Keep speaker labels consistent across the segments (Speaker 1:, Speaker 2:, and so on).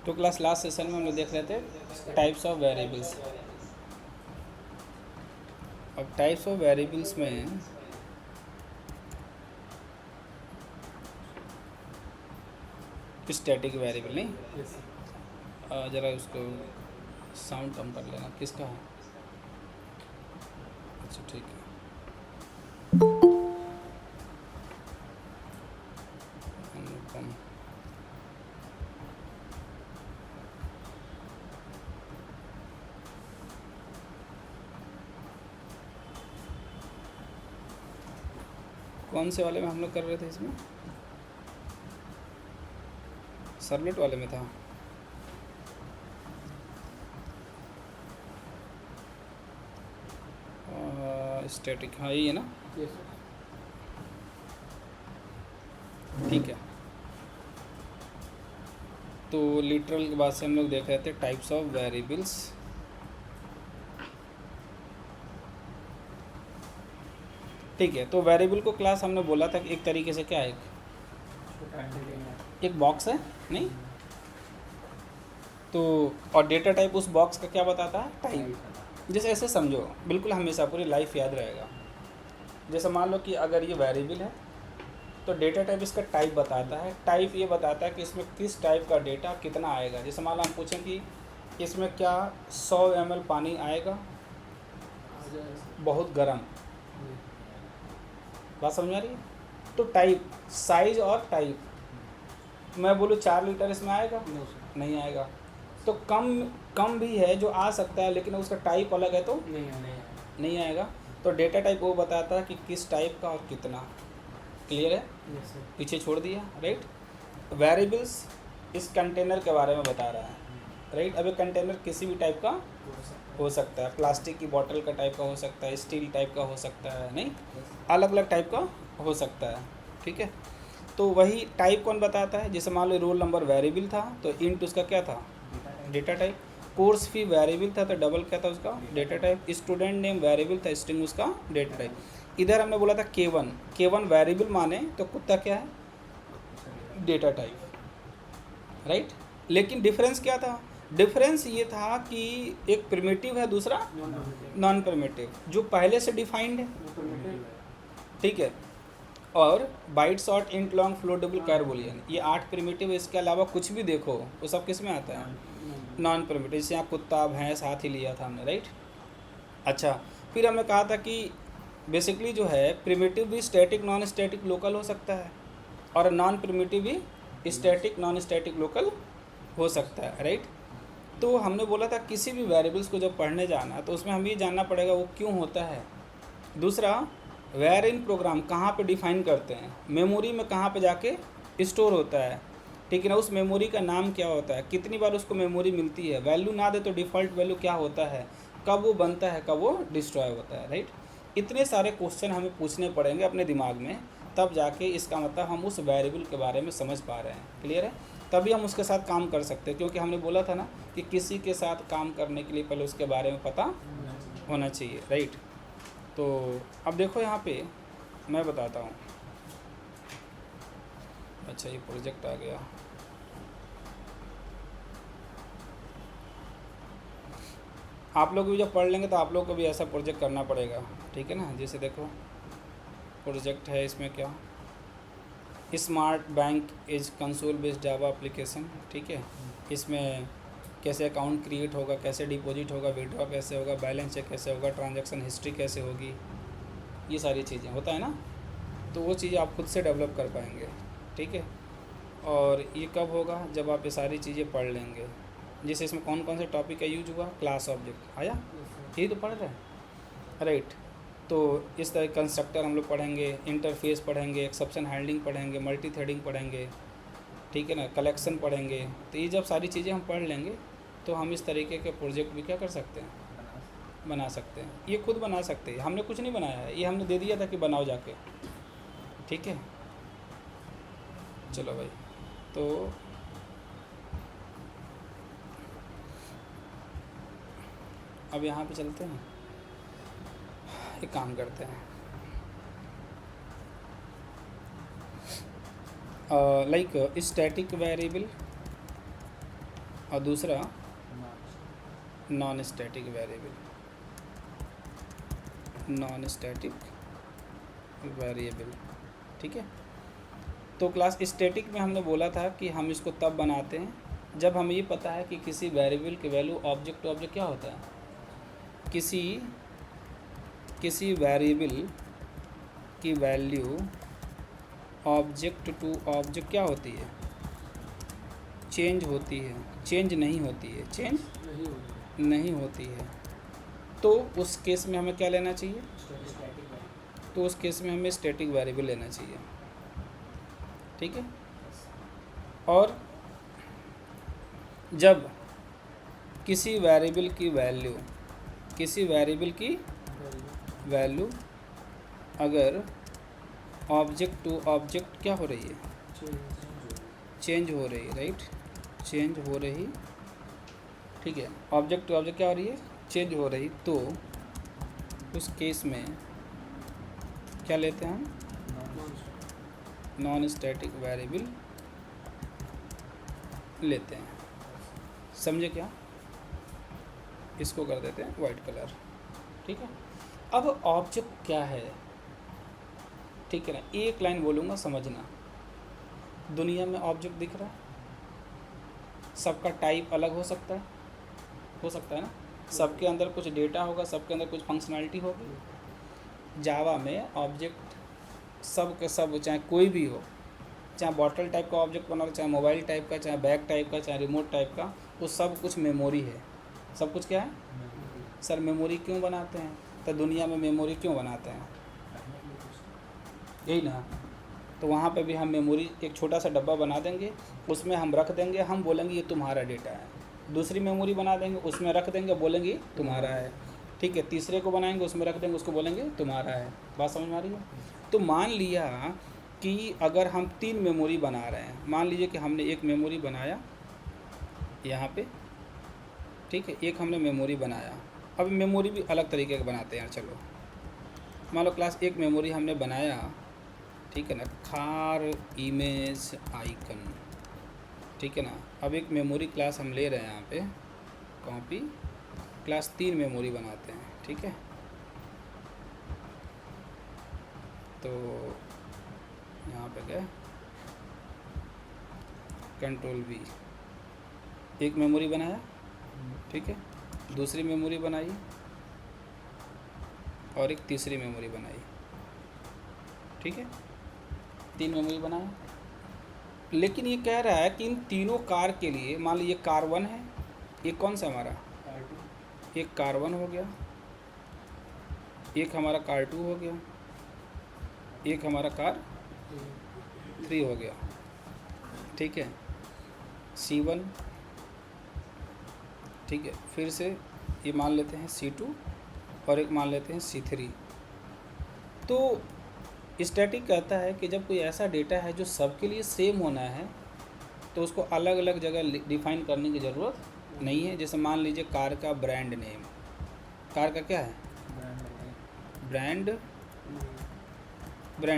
Speaker 1: तो class last session में हम लोग देख रहे थे टाइप्स ऑफ वेरिएबल्स। अब टाइप्स ऑफ वेरिएबल्स में स्टैटिक वेरिएबल नहीं, ज़रा उसको साउंड कम कर लेना। किसका है? अच्छा ठीक है। कम। कौन से वाले में हम लोग कर रहे थे? इसमें सर्वलेट वाले में था। स्टैटिक, हाँ यही है ना। ठीक है। तो लिटरल के बाद से हम लोग देख रहे थे टाइप्स ऑफ वेरिएबल्स। ठीक है। तो वेरिएबल को क्लास हमने बोला था कि एक तरीके से क्या है, एक बॉक्स है नहीं। तो और डेटा टाइप उस बॉक्स का क्या बताता है? टाइप। जैसे ऐसे समझो, बिल्कुल हमेशा पूरी लाइफ याद रहेगा। जैसे मान लो कि अगर ये वेरिएबल है तो डेटा टाइप इसका टाइप बताता है। टाइप ये बताता है कि इसमें किस टाइप का डेटा कितना आएगा। जैसे मान लो हम पूछें कि इसमें क्या 100 ml पानी आएगा बहुत गर्म, बात समझ आ रही है? तो टाइप, साइज और टाइप। मैं बोलूँ 4 लीटर इसमें आएगा? नहीं आएगा। तो कम कम भी है जो आ सकता है, लेकिन उसका टाइप अलग है तो नहीं आएगा। तो डेटा टाइप वो बताता है कि किस टाइप का और कितना। क्लियर है? पीछे छोड़ दिया, राइट। वेरिएबल्स इस कंटेनर के बारे में बता रहा है, राइट। अब ये कंटेनर किसी भी टाइप का हो सकता है, प्लास्टिक की बोतल का टाइप का हो सकता है, स्टील टाइप का हो सकता है, नहीं, अलग अलग टाइप का हो सकता है। ठीक है। तो वही टाइप कौन बताता है? जैसे मान लो रोल नंबर वेरिएबल था तो इंट उसका क्या था? Data type. Course fee variable था तो डबल क्या था उसका? Data type. Student name variable था, स्ट्रिंग उसका डेटा टाइप। इधर हमने बोला था K1, K1 वेरिएबल माने तो कुत्ता क्या है? Data type, right. लेकिन डिफरेंस क्या था? डिफरेंस ये था कि एक प्रिमिटिव है, दूसरा नॉन प्रिमिटिव। जो पहले से डिफाइंड है, ठीक है। और बाइट शॉर्ट इंट लॉन्ग फ्लोटेबल कैर बुलियन, ये 8 प्रिमिटिव। इसके अलावा कुछ भी देखो वो सब किस में आता है? Non primitive. जैसे यहाँ कुत्ता भैंस हाथ ही लिया था हमने, राइट। अच्छा, फिर हमने कहा था कि बेसिकली जो है प्रिमिटिव भी स्टैटिक नॉन स्टैटिक लोकल हो सकता है, और नॉन प्रिमिटिव भी स्टैटिक नॉन स्टैटिक लोकल हो सकता है, राइट। तो हमने बोला था किसी भी वेरिएबल्स को जब पढ़ने जाना तो उसमें हमें ये जानना पड़ेगा वो क्यों होता है। दूसरा, वेयर इन प्रोग्राम कहाँ पे डिफाइन करते हैं, मेमोरी में कहाँ पे जाके स्टोर होता है, ठीक है ना। उस मेमोरी का नाम क्या होता है, कितनी बार उसको मेमोरी मिलती है, वैल्यू ना दे तो डिफ़ॉल्ट वैल्यू क्या होता है, कब वो बनता है, कब वो डिस्ट्रॉय होता है, राइट। इतने सारे क्वेश्चन हमें पूछने पड़ेंगे अपने दिमाग में, तब जाके इसका मतलब हम उस वेरिएबल के बारे में समझ पा रहे हैं। क्लियर है? तभी हम उसके साथ काम कर सकते हैं, क्योंकि हमने बोला था ना कि किसी के साथ काम करने के लिए पहले उसके बारे में पता होना चाहिए, राइट। तो अब देखो यहाँ पे मैं बताता हूँ। अच्छा, ये प्रोजेक्ट आ गया। आप लोग भी जब पढ़ लेंगे तो आप लोग को भी ऐसा प्रोजेक्ट करना पड़ेगा, ठीक है ना। जैसे देखो प्रोजेक्ट है, इसमें क्या, smart bank is console based Java application, ठीक है। इसमें कैसे अकाउंट क्रिएट होगा, कैसे डिपॉजिट होगा, विड्रॉ कैसे होगा, बैलेंस चेक कैसे होगा, ट्रांजैक्शन हिस्ट्री कैसे होगी, ये सारी चीज़ें होता है ना। तो वो चीज़ें आप खुद से डेवलप कर पाएंगे, ठीक है। और ये कब होगा? जब आप ये सारी चीज़ें पढ़ लेंगे। जैसे इसमें कौन कौन से टॉपिक का यूज हुआ, क्लास ऑब्जेक्ट आया, यही तो पढ़ रहे हैं, राइट। तो इस तरह कंस्ट्रक्टर हम लोग पढ़ेंगे, इंटरफेस पढ़ेंगे, एक्सेप्शन हैंडलिंग पढ़ेंगे, मल्टी थ्रेडिंग पढ़ेंगे, ठीक है ना, कलेक्शन पढ़ेंगे। तो ये जब सारी चीज़ें हम पढ़ लेंगे तो हम इस तरीके के प्रोजेक्ट भी क्या कर सकते हैं, बना सकते हैं। ये खुद बना सकते हैं, हमने कुछ नहीं बनाया है, ये हमने दे दिया था कि बनाओ जाके, ठीक है। चलो भाई, तो अब यहाँ पे चलते हैं, एक काम करते हैं, लाइक स्टैटिक वेरिएबल और दूसरा non static variable, non static variable. ठीक है। तो क्लास स्टैटिक में हमने बोला था कि हम इसको तब बनाते हैं जब हमें ये पता है कि किसी वेरिएबल की वैल्यू ऑब्जेक्ट टू ऑब्जेक्ट क्या होता है, किसी वेरिएबल की वैल्यू ऑब्जेक्ट टू ऑब्जेक्ट क्या होती है, चेंज होती है, चेंज नहीं होती है, चेंज नहीं होती है। तो उस केस में हमें क्या लेना चाहिए, तो उस केस में हमें स्टैटिक वेरिएबल लेना चाहिए। ठीक है। और जब किसी वेरिएबल की वैल्यू अगर ऑब्जेक्ट टू ऑब्जेक्ट क्या हो रही है, चेंज हो रही है, राइट, चेंज हो रही। ठीक है। ऑब्जेक्ट टू ऑब्जेक्ट क्या हो रही है, चेंज हो रही। तो उस केस में क्या लेते हैं हम, नॉन स्टैटिक वेरिएबल लेते हैं। समझे क्या, इसको कर देते हैं वाइट कलर। ठीक है। अब ऑब्जेक्ट क्या है, ठीक है ना, एक लाइन बोलूँगा समझना। दुनिया में ऑब्जेक्ट दिख रहा है, सबका टाइप अलग हो सकता है ना, सबके अंदर कुछ डेटा होगा, सबके अंदर कुछ फंक्शनैलिटी होगी। जावा में ऑब्जेक्ट सब के सब, चाहे कोई भी हो, चाहे बॉटल टाइप का ऑब्जेक्ट बना लो, चाहे मोबाइल टाइप का, चाहे बैग टाइप का, चाहे रिमोट टाइप का, वो सब कुछ मेमोरी है। सब कुछ क्या है, सर मेमोरी क्यों बनाते हैं, तो दुनिया में मेमोरी क्यों बनाते हैं, यही ना। तो वहाँ पे भी हम मेमोरी एक छोटा सा डब्बा बना देंगे, उसमें हम रख देंगे, हम बोलेंगे ये तुम्हारा डेटा है। दूसरी मेमोरी बना देंगे, उसमें रख देंगे, बोलेंगे तुम्हारा है। ठीक है। तीसरे को बनाएंगे, उसमें रख देंगे, उसको बोलेंगे तुम्हारा है। बात समझ में आ रही है। तो मान लिया कि अगर हम 3 मेमोरी बना रहे हैं, मान लीजिए कि हमने एक मेमोरी बनाया यहाँ पे, ठीक है, एक हमने मेमोरी बनाया। अब मेमोरी भी अलग तरीके का बनाते हैं। चलो मान लो क्लास एक मेमोरी हमने बनाया, ठीक है ना, खार इमेज आइकन, ठीक है ना। अब एक मेमोरी क्लास हम ले रहे हैं यहाँ पे, कॉपी क्लास 3 मेमोरी बनाते हैं। ठीक है। तो यहाँ पे गए, कंट्रोल V, एक मेमोरी बनाया, ठीक है, दूसरी मेमोरी बनाई और एक तीसरी मेमोरी बनाई। ठीक है। 3 मेमोरी बनाया। लेकिन ये कह रहा है कि इन तीनों कार के लिए, मान लीजिए कार 1 है, एक कौन सा हमारा, एक कार 1 हो गया, एक हमारा कार 2 हो गया, एक हमारा कार 3 हो गया। ठीक है। C1, ठीक है, फिर से ये मान लेते हैं C2 और एक मान लेते हैं C3। तो स्टैटिक कहता है कि जब कोई ऐसा डेटा है जो सबके लिए सेम होना है, तो उसको अलग अलग जगह डिफाइन करने की ज़रूरत नहीं है। जैसे मान लीजिए कार का ब्रांड नेम, कार का क्या है, ब्रांड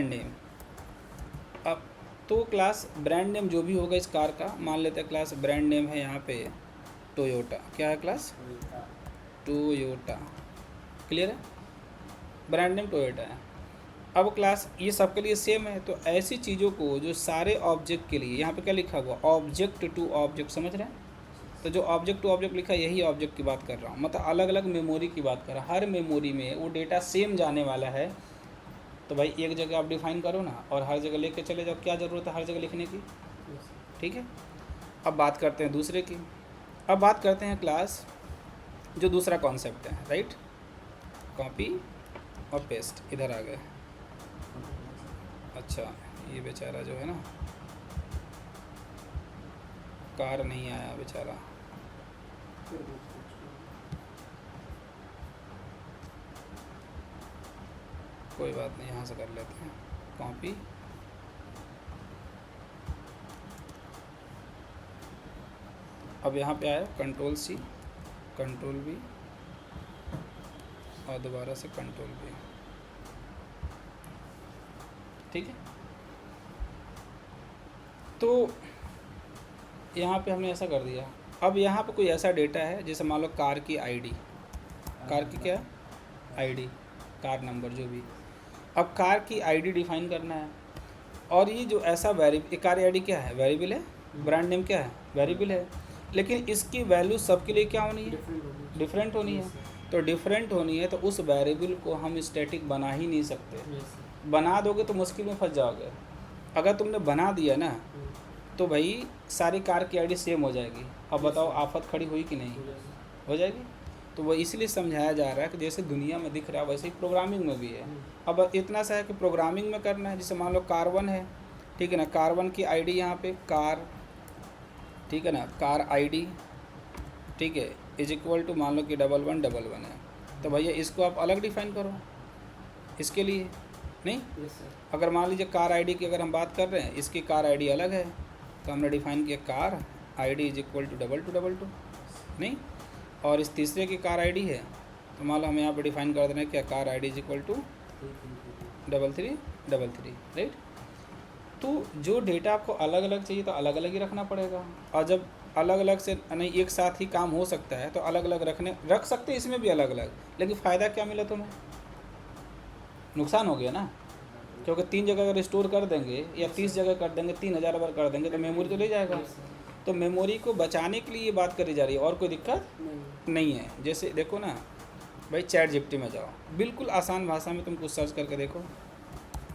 Speaker 1: नेम। अब तो क्लास ब्रांड नेम जो भी होगा इस कार का, मान लेते हैं क्लास ब्रांड नेम है यहाँ पे टोयोटा। क्या है क्लास, टोयोटा। क्लियर है, ब्रांड नेम टोयोटा है। अब क्लास ये सबके लिए सेम है, तो ऐसी चीज़ों को जो सारे ऑब्जेक्ट के लिए, यहाँ पे क्या लिखा हुआ, ऑब्जेक्ट टू ऑब्जेक्ट, समझ रहे हैं। तो जो ऑब्जेक्ट टू ऑब्जेक्ट लिखा है, यही ऑब्जेक्ट की बात कर रहा हूँ, मतलब अलग अलग मेमोरी की बात कर रहा हूँ। हर मेमोरी में वो डेटा सेम जाने वाला है। तो भाई एक जगह आप डिफाइन करो ना, और हर जगह लेके चले जाओ, क्या ज़रूरत है हर जगह लिखने की। ठीक है। अब बात करते हैं दूसरे की। अब बात करते हैं क्लास जो दूसरा कॉन्सेप्ट है, राइट, कॉपी और पेस्ट। इधर आ गए। अच्छा, ये बेचारा जो है ना, कार नहीं आया बेचारा, कोई बात नहीं, यहाँ से कर लेते हैं कॉपी। अब यहाँ पे आया कंट्रोल C, कंट्रोल V और दोबारा से कंट्रोल V। ठीक है। तो यहाँ पे हमने ऐसा कर दिया अब यहाँ पे कोई ऐसा डेटा है जैसे मान लो कार की आईडी, कार की क्या आईडी, कार नंबर जो भी। अब कार की आईडी डिफाइन करना है, और ये जो ऐसा वेरिएबल, कार आईडी क्या है, वेरिएबल है, ब्रांड नेम क्या है, वेरिएबल है, लेकिन इसकी वैल्यू सबके लिए क्या होनी है, डिफरेंट होनी है। तो डिफरेंट होनी है तो उस वेरिएबल को हम स्टैटिक बना ही नहीं सकते। बना दोगे तो मुश्किल में फंस जाओगे। अगर तुमने बना दिया ना तो भाई सारी कार की आईडी सेम हो जाएगी। अब बताओ आफत खड़ी हुई कि नहीं, हो जाएगी। तो वो इसलिए समझाया जा रहा है कि जैसे दुनिया में दिख रहा है वैसे ही प्रोग्रामिंग में भी है। अब इतना सा है कि प्रोग्रामिंग में करना है, जैसे मान लो कार1 है, ठीक है ना, कार1 की आईडी यहाँ पे कार, ठीक है ना, कार आईडी, ठीक है, इज इक्वल टू मान लो कि 1111 है, तो भैया इसको आप अलग डिफाइन करो इसके लिए नहीं। अगर मान लीजिए कार आईडी की अगर हम बात कर रहे हैं, इसकी कार आईडी अलग है, तो हमने डिफाइन किया car ID is equal to 2222 नहीं। और इस तीसरे की कार आईडी है, तो मान लो हम यहाँ पे डिफाइन कर दे रहे हैं क्या, car ID is equal to 3333 right. तो जो डेटा आपको अलग अलग चाहिए तो अलग अलग ही रखना पड़ेगा, और जब अलग अलग से नहीं एक साथ ही काम हो सकता है तो अलग अलग रख सकते हैं इसमें भी अलग अलग, लेकिन फ़ायदा क्या मिला तुम्हें, नुकसान हो गया ना। क्योंकि 3 जगह अगर स्टोर कर देंगे या 30 जगह कर देंगे, 3000 बार कर देंगे तो मेमोरी तो ले जाएगा। तो मेमोरी को बचाने के लिए ये बात करी जा रही है, और कोई दिक्कत नहीं है। जैसे देखो ना भाई, चैट जीपीटी में जाओ, बिल्कुल आसान भाषा में तुम कुछ सर्च करके देखो,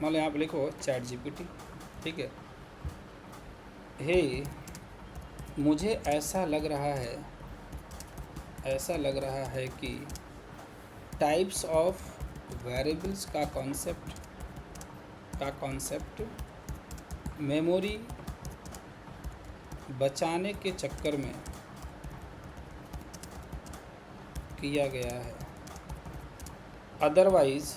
Speaker 1: मान लो यहाँ पे लिखो चैट जीपीटी, ठीक है, हे मुझे ऐसा लग रहा है कि टाइप्स ऑफ वेरिएबल्स का कॉन्सेप्ट मेमोरी बचाने के चक्कर में किया गया है, अदरवाइज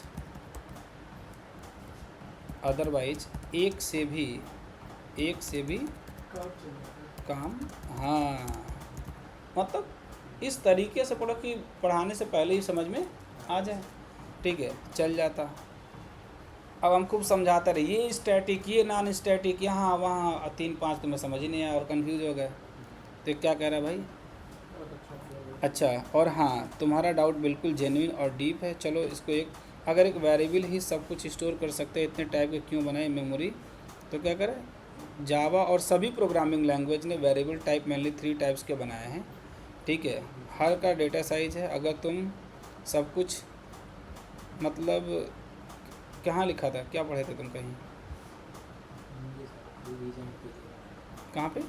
Speaker 1: एक से भी काम, हाँ मतलब इस तरीके से पढ़ो कि पढ़ाने से पहले ही समझ में आ जाए, ठीक है, चल जाता। अब हम खूब समझाते रहे, ये स्टैटिक, ये नॉन स्टैटिक, यहाँ वहाँ 3-5 तो मैं समझ ही नहीं आया और कंफ्यूज हो गए। तो क्या कह रहा है भाई, अच्छा, और हाँ तुम्हारा डाउट बिल्कुल जेन्युइन और डीप है। चलो इसको अगर एक वेरिएबल ही सब कुछ स्टोर कर सकते हैं, इतने टाइप के क्यों बनाए मेमोरी, तो क्या करें, जावा और सभी प्रोग्रामिंग लैंग्वेज ने वेरिएबल टाइप मेनली 3 टाइप्स के बनाए हैं, ठीक है। हर का डेटा साइज है, अगर तुम सब कुछ मतलब कहाँ लिखा था, क्या पढ़े थे तुम कहीं, कहाँ पे,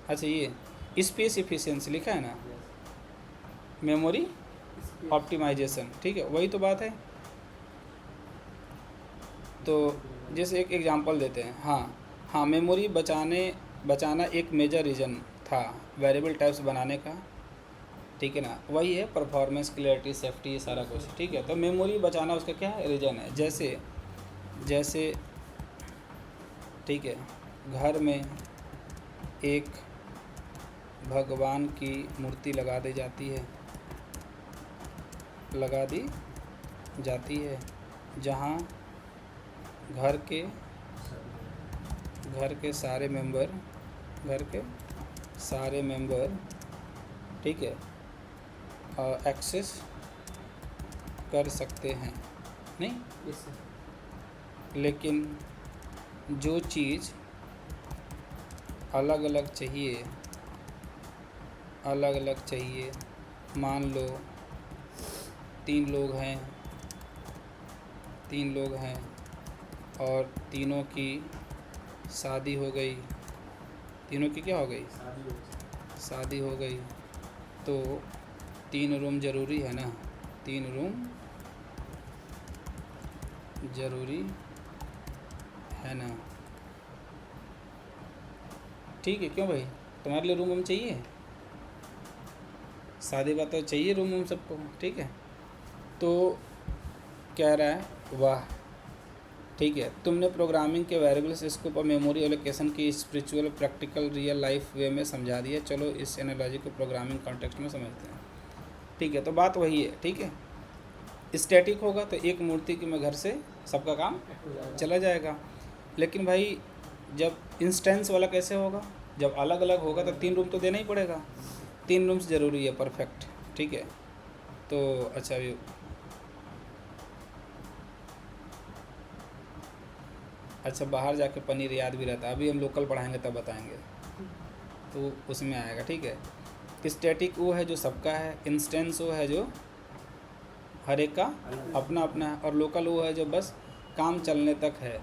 Speaker 1: अच्छा ये स्पेस एफिशिएंसी लिखा है ना, मेमोरी ऑप्टिमाइजेशन, ठीक है, वही तो बात है। तो जैसे एक एग्जांपल देते हैं, हाँ मेमोरी बचाना एक मेजर रीज़न था वेरिएबल टाइप्स बनाने का, ठीक है ना, वही है परफॉर्मेंस, क्लैरिटी, सेफ्टी, ये सारा कुछ, ठीक है। तो मेमोरी बचाना उसका क्या है, रीज़न है। जैसे ठीक है, घर में एक भगवान की मूर्ति लगा दी जाती है जहाँ घर के सारे मेंबर ठीक है एक्सेस कर सकते हैं, नहीं, लेकिन जो चीज़ अलग अलग चाहिए, मान लो 3 लोग हैं और तीनों की शादी हो गई, तीनों की क्या हो गई, शादी हो गई, तो 3 रूम ज़रूरी है ना, 3 रूम ज़रूरी है ना, ठीक है। क्यों भाई, तुम्हारे लिए रूम चाहिए, शादी बात तो चाहिए रूम सबको, ठीक है। तो कह रहा है वाह, ठीक है, तुमने प्रोग्रामिंग के वेरिएबल्स स्कोप और मेमोरी एलोकेशन की स्पिरिचुअल, प्रैक्टिकल, रियल लाइफ वे में समझा दिया। चलो इस एनालॉजी को प्रोग्रामिंग कॉन्टेक्स्ट में समझते हैं, ठीक है। तो बात वही है, ठीक है, स्टैटिक होगा तो एक मूर्ति की मैं घर से सबका काम चला जाएगा, लेकिन भाई जब इंस्टेंस वाला कैसे होगा, जब अलग अलग होगा तो 3 रूम तो देना ही पड़ेगा, 3 रूम्स ज़रूरी है, परफेक्ट, ठीक है। तो अच्छा ये अच्छा बाहर जाके पनीर याद भी रहता है, अभी हम लोकल पढ़ाएंगे तब बताएंगे, तो उसमें आएगा, ठीक है। स्टैटिक वो है जो सबका है, इंस्टेंस वो है जो हर एक का अपना अपना है, और लोकल वो है जो बस काम चलने तक है,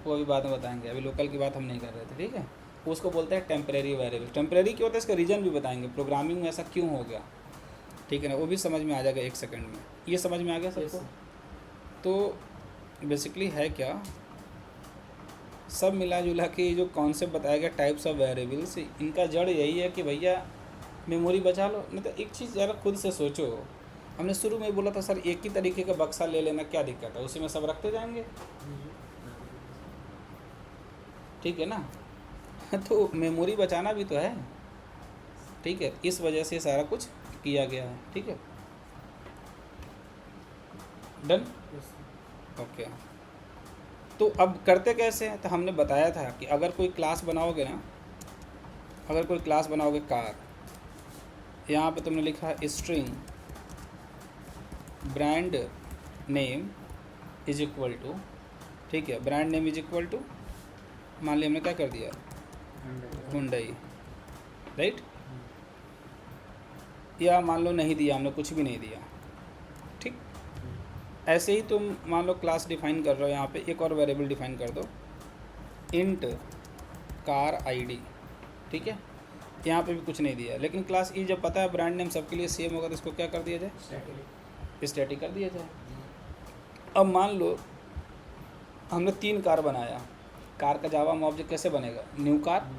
Speaker 1: वो अभी बाद में बताएंगे, अभी लोकल की बात हम नहीं कर रहे थे, ठीक है। उसको बोलते हैं टेम्परेरी वेरिएबल। टेम्परेरी क्यों होता है इसका रीज़न भी बताएंगे, प्रोग्रामिंग में ऐसा क्यों हो गया, ठीक है ना, वो भी समझ में आ जाएगा 1 सेकंड में। ये समझ में आ गया सबको? तो बेसिकली है क्या, सब मिला जुला के जो कॉन्सेप्ट बताया गया टाइप्स ऑफ वेरिएबल्स, इनका जड़ यही है कि भैया मेमोरी बचा लो। नहीं तो एक चीज़ ज़रा खुद से सोचो, हमने शुरू में बोला था सर एक ही तरीके का बक्सा ले लेना, क्या दिक्कत है, उसी में सब रखते जाएंगे, ठीक है ना। तो मेमोरी बचाना भी तो है, ठीक है, इस वजह से सारा कुछ किया गया है, ठीक है। Done, okay. तो अब करते कैसे हैं, तो हमने बताया था कि अगर कोई क्लास बनाओगे ना, अगर कोई क्लास बनाओगे कार, यहाँ पे तुमने लिखा है string brand name is equal to, ठीक है, brand name is equal to, मान लिया हमने क्या कर दिया, हुंडई, राइट, या मान लो नहीं दिया हमने, कुछ भी नहीं दिया, ठीक। ऐसे ही तुम मान लो क्लास डिफाइन कर रहे हो, यहाँ पे एक और वेरिएबल डिफाइन कर दो, इंट कार आईडी, ठीक है, यहाँ पे भी कुछ नहीं दिया, लेकिन क्लास ई जब पता है ब्रांड नेम सबके लिए सेम होगा तो इसको क्या कर दिया जाए, स्टैटिक कर दिया जाए। अब मान लो हमने 3 कार बनाया, कार का जावा में ऑब्जेक्ट कैसे बनेगा, न्यू कार,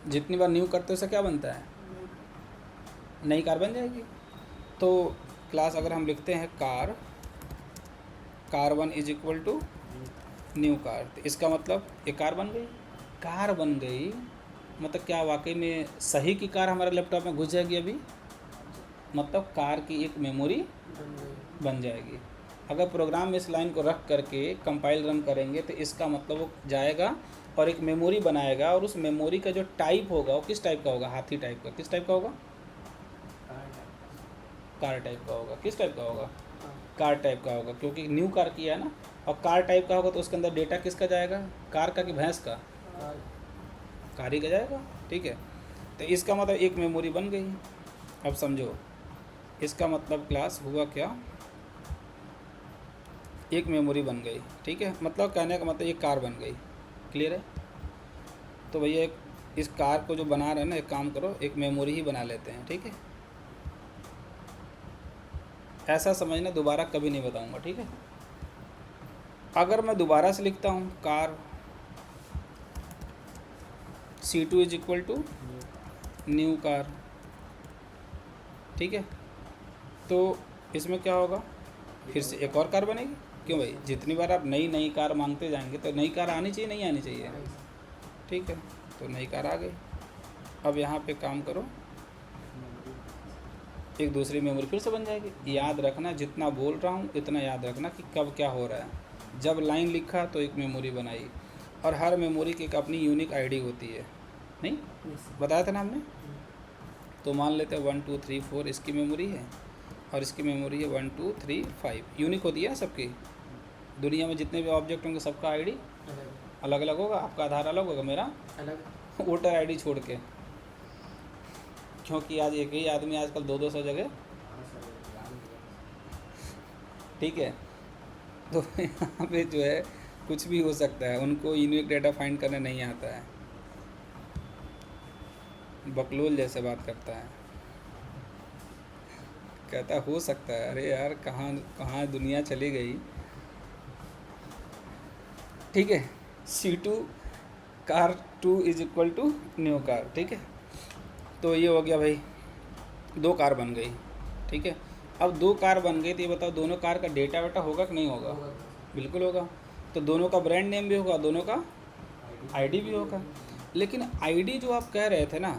Speaker 1: जितनी बार न्यू करते हो उससे क्या बनता है, नई कार बन जाएगी। तो क्लास अगर हम लिखते हैं कार1 is equal to new car, तो इसका मतलब ये कार बन गई, कार बन गई मतलब क्या वाकई में सही की कार हमारे लैपटॉप में घुस जाएगी अभी, मतलब कार की एक मेमोरी बन जाएगी। अगर प्रोग्राम में इस लाइन को रख करके कंपाइल रन करेंगे तो इसका मतलब वो जाएगा और एक मेमोरी बनाएगा, और उस मेमोरी का जो टाइप होगा वो किस टाइप का होगा, हाथी टाइप का, किस टाइप का होगा, कार टाइप का होगा, किस टाइप का होगा, कार टाइप का होगा, क्योंकि न्यू कार किया है ना। और कार टाइप का होगा तो उसके अंदर डेटा किसका जाएगा, कार का कि भैंस का, कार ही का जाएगा, ठीक है। तो इसका मतलब एक मेमोरी बन गई। अब समझो इसका मतलब क्लास हुआ क्या, एक मेमोरी बन गई, ठीक है, मतलब कहने का मतलब एक कार बन गई, क्लियर है। तो भैया इस कार को जो बना रहे हैं ना, एक काम करो एक मेमोरी ही बना लेते हैं, ठीक है। ऐसा समझना, दोबारा कभी नहीं बताऊंगा, ठीक है। अगर मैं दोबारा से लिखता हूँ car C2 is equal to new car, ठीक है, तो इसमें क्या होगा, फिर से एक और कार बनेगी, क्यों भाई, जितनी बार आप नई नई कार मांगते जाएंगे तो नई कार आनी चाहिए, नहीं आनी चाहिए, ठीक है। तो नई कार आ गई। अब यहाँ पे काम करो, एक दूसरी मेमोरी फिर से बन जाएगी। याद रखना, जितना बोल रहा हूँ इतना याद रखना कि कब क्या हो रहा है। जब लाइन लिखा तो एक मेमोरी बनाई, और हर मेमोरी की एक अपनी यूनिक आईडी होती है, नहीं बताया था ना हमने। तो मान लेते हैं 1 2 3 4 इसकी मेमोरी है, और इसकी मेमोरी है 1 2 3 5, यूनिक होती है ना सबकी। दुनिया में जितने भी ऑब्जेक्ट होंगे सबका आईडी अलग अलग होगा, आपका आधार अलग होगा, मेरा अलग, वोटर आईडी छोड़ के, क्योंकि आज एक ही आदमी आजकल 200 जगह, ठीक है। तो यहाँ पे जो है कुछ भी हो सकता है, उनको यूनिक डेटा फाइंड करने नहीं आता है, बकलोल जैसे बात करता है, कहता हो सकता है, अरे यार कहाँ कहाँ दुनिया चली गई, ठीक है। C2 car 2 is equal to new car, ठीक है। तो ये हो गया भाई, 2 कार बन गई, ठीक है। अब 2 कार बन गई तो ये बताओ दोनों कार का डेटा वेटा होगा कि नहीं होगा, बिल्कुल होगा। तो दोनों का ब्रांड नेम भी होगा, दोनों का आईडी भी होगा, लेकिन आईडी जो आप कह रहे थे ना,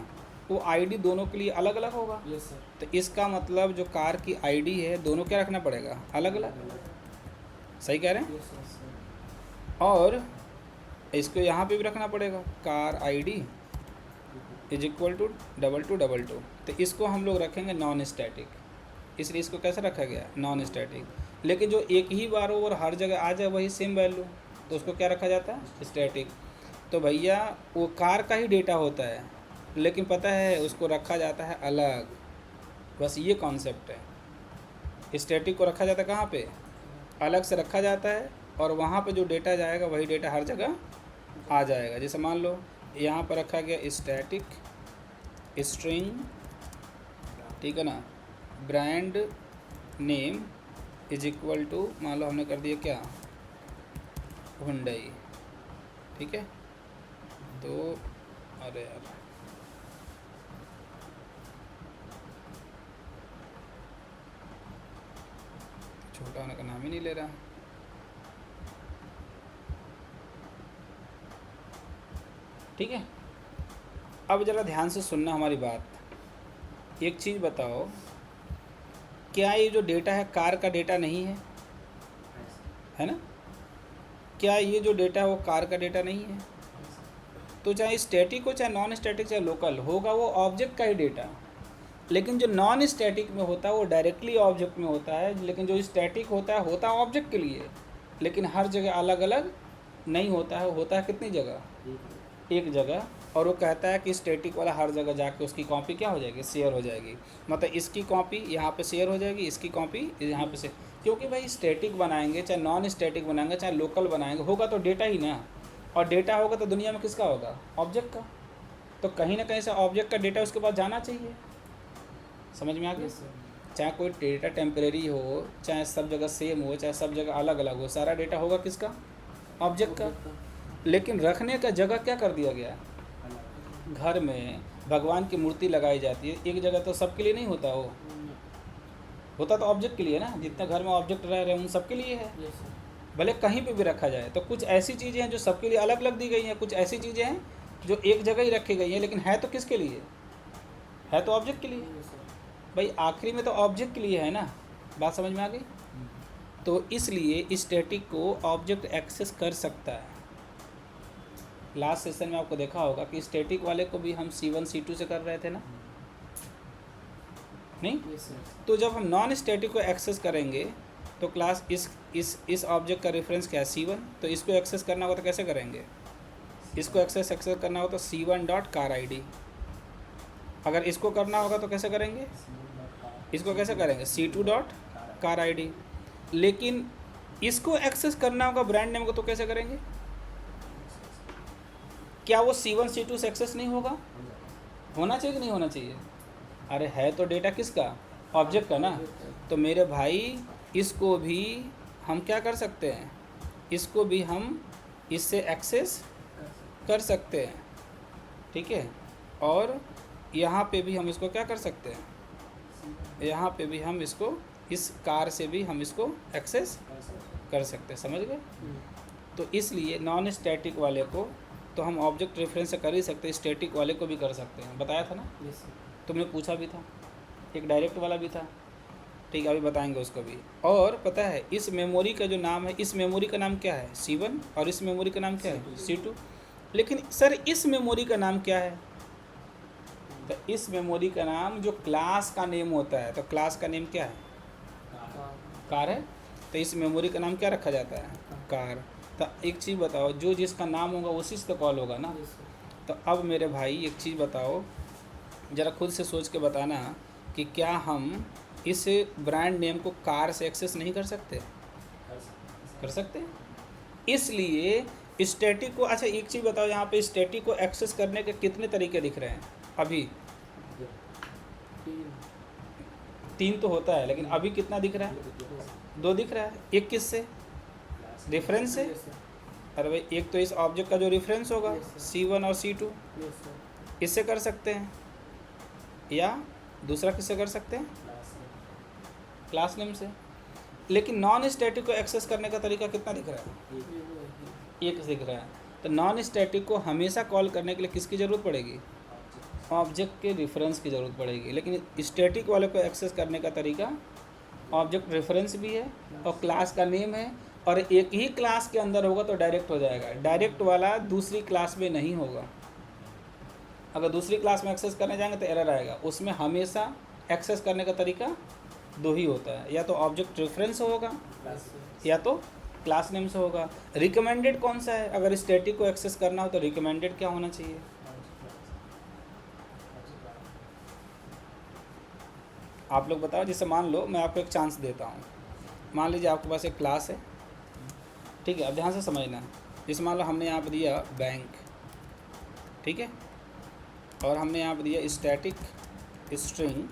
Speaker 1: वो आईडी दोनों के लिए अलग अलग होगा।
Speaker 2: Yes sir.
Speaker 1: तो इसका मतलब जो कार की आईडी है दोनों क्या रखना पड़ेगा, अलग अलग, सही कह रहे हैं।
Speaker 2: Yes sir.
Speaker 1: और इसको यहाँ पे भी रखना पड़ेगा, car ID is equal to double two. तो इसको हम लोग रखेंगे नॉन स्टैटिक, इसलिए इसको कैसे रखा गया नॉन स्टैटिक। लेकिन जो एक ही बार ओवर हर जगह आ जाए वही सेम वैल्यू, तो उसको क्या रखा जाता है स्टैटिक। तो भैया वो कार का ही डेटा होता है, लेकिन पता है उसको रखा जाता है अलग, बस ये कॉन्सेप्ट है। स्टैटिक को रखा जाता है कहाँ पे, अलग से रखा जाता है, और वहाँ पे जो डेटा जाएगा वही डेटा हर जगह आ जाएगा। जैसे मान लो यहाँ पर रखा गया स्टैटिक स्ट्रिंग, ठीक है ना, brand name is equal to, मान लो हमने कर दिया क्या, हुंडई, ठीक है। तो अरे यार छोटा होने का नाम ही नहीं ले रहा। ठीक है, अब ज़रा ध्यान से सुनना हमारी बात। एक चीज़ बताओ, क्या ये जो डेटा है कार का डेटा नहीं है ना? क्या ये जो डेटा है वो कार का डेटा नहीं है? तो चाहे स्टैटिक हो चाहे नॉन स्टैटिक चाहे लोकल, होगा वो ऑब्जेक्ट का ही डेटा। लेकिन जो नॉन स्टैटिक में होता है वो डायरेक्टली ऑब्जेक्ट में होता है, लेकिन जो स्टैटिक होता है ऑब्जेक्ट के लिए, लेकिन हर जगह अलग अलग नहीं होता है, होता है कितनी जगह, एक जगह। और वो कहता है कि स्टैटिक वाला हर जगह जाके उसकी कॉपी क्या हो जाएगी, शेयर हो जाएगी। मतलब इसकी कॉपी यहाँ पे शेयर हो जाएगी, इसकी कॉपी यहाँ पे से, क्योंकि भाई स्टैटिक बनाएंगे चाहे नॉन स्टैटिक बनाएंगे चाहे लोकल बनाएंगे, होगा तो डेटा ही ना, और डेटा होगा तो दुनिया में किसका होगा, ऑब्जेक्ट का। तो कहीं ना कहीं से ऑब्जेक्ट का डेटा उसके पास जाना चाहिए। समझ में आ गया? चाहे कोई डेटा टेम्परेरी हो, चाहे सब जगह सेम हो, चाहे सब जगह अलग अलग हो, सारा डेटा होगा किसका, ऑब्जेक्ट का। लेकिन रखने का जगह क्या कर दिया गया, घर में भगवान की मूर्ति लगाई जाती है, एक जगह तो सबके लिए नहीं होता, वो होता तो ऑब्जेक्ट के लिए ना, जितने घर में ऑब्जेक्ट रह रहे हैं उन सबके लिए है। भले कहीं पे भी रखा जाए, तो कुछ ऐसी चीज़ें हैं जो सबके लिए अलग अलग दी गई हैं, कुछ ऐसी चीज़ें हैं जो एक जगह ही रखी गई हैं, लेकिन है तो किसके लिए, है तो ऑब्जेक्ट के लिए। भाई आखिरी में तो ऑब्जेक्ट के लिए है ना, बात समझ में आ गई? तो इसलिए स्टैटिक को ऑब्जेक्ट एक्सेस कर सकता है। लास्ट सेशन में आपको देखा होगा कि स्टैटिक वाले को भी हम C1 C2 से कर रहे थे ना, नहीं? तो जब हम नॉन स्टैटिक को एक्सेस करेंगे तो क्लास इस ऑब्जेक्ट का रेफरेंस क्या है, C1। तो इसको एक्सेस करना होगा तो कैसे करेंगे, इसको एक्सेस करना होगा तो C1.car_id। अगर इसको करना होगा तो कैसे करेंगे, इसको कैसे करेंगे, C2.car_id। लेकिन इसको एक्सेस करना होगा ब्रांड नेम को तो कैसे करेंगे, क्या वो C1 C2 से एक्सेस नहीं होगा, होना चाहिए कि नहीं होना चाहिए? अरे है तो डेटा किसका, ऑब्जेक्ट का ना। तो मेरे भाई इसको भी हम क्या कर सकते हैं, इसको भी हम इससे एक्सेस कर सकते हैं, ठीक है। और यहाँ पे भी हम इसको क्या कर सकते हैं, यहाँ पे भी हम इसको इस कार से भी हम इसको एक्सेस कर सकते हैं, समझ गए? तो इसलिए नॉन स्टैटिक वाले को तो हम ऑब्जेक्ट रेफरेंस से कर ही सकते हैं, स्टैटिक वाले को भी कर सकते हैं, बताया था ना? तुमने पूछा भी था, एक डायरेक्ट वाला भी था, ठीक है, अभी बताएंगे उसको भी। और पता है इस मेमोरी का जो नाम है, इस मेमोरी का नाम क्या है, C1, और इस मेमोरी का नाम क्या है, C2। लेकिन सर इस मेमोरी का नाम क्या है, तो इस मेमोरी का नाम जो क्लास का नेम होता है, तो क्लास का नेम क्या है, कार है। तो इस मेमोरी का नाम क्या रखा जाता है, कार। तो एक चीज़ बताओ, जो जिसका नाम होगा उसी से तो कॉल होगा ना। तो अब मेरे भाई एक चीज़ बताओ, ज़रा खुद से सोच के बताना कि क्या हम इस ब्रांड नेम को कार से एक्सेस नहीं कर सकते, कर सकते। इसलिए स्टैटिक को, अच्छा एक चीज़ बताओ, यहाँ पे स्टैटिक को एक्सेस करने के कितने तरीके दिख रहे हैं अभी, 3 तो होता है, लेकिन अभी कितना दिख रहा है, 2 दिख रहा है। एक किससे, रेफरेंस से। अरे भाई एक तो इस ऑब्जेक्ट का जो रेफरेंस होगा C1 और C2, इससे कर सकते हैं, या दूसरा किससे कर सकते हैं, क्लास नेम से। लेकिन नॉन स्टैटिक को एक्सेस करने का तरीका कितना दिख रहा है, एक दिख रहा है। तो नॉन स्टैटिक को हमेशा कॉल करने के लिए किसकी ज़रूरत पड़ेगी, ऑब्जेक्ट के रेफरेंस की ज़रूरत पड़ेगी। लेकिन स्टैटिक वाले को एक्सेस करने का तरीका ऑब्जेक्ट रेफरेंस भी है और क्लास का नेम है, और एक ही क्लास के अंदर होगा तो डायरेक्ट हो जाएगा, डायरेक्ट वाला दूसरी क्लास में नहीं होगा। अगर दूसरी क्लास में एक्सेस करने जाएंगे तो एरर आएगा। उसमें हमेशा एक्सेस करने का तरीका दो ही होता है, या तो ऑब्जेक्ट रेफरेंस होगा या तो क्लास नेम से होगा। रिकमेंडेड कौन सा है? अगर स्टैटिक को एक्सेस करना हो तो रिकमेंडेड क्या होना चाहिए? आप लोग बताओ। जैसे मान लो मैं आपको एक चांस देता हूँ, मान लीजिए आपके पास एक क्लास है, ठीक है, अब ध्यान से समझना। जैसे मान लो हमने यहाँ पर दिया बैंक, ठीक है, और हमने यहाँ पर दिया स्टैटिक स्ट्रिंग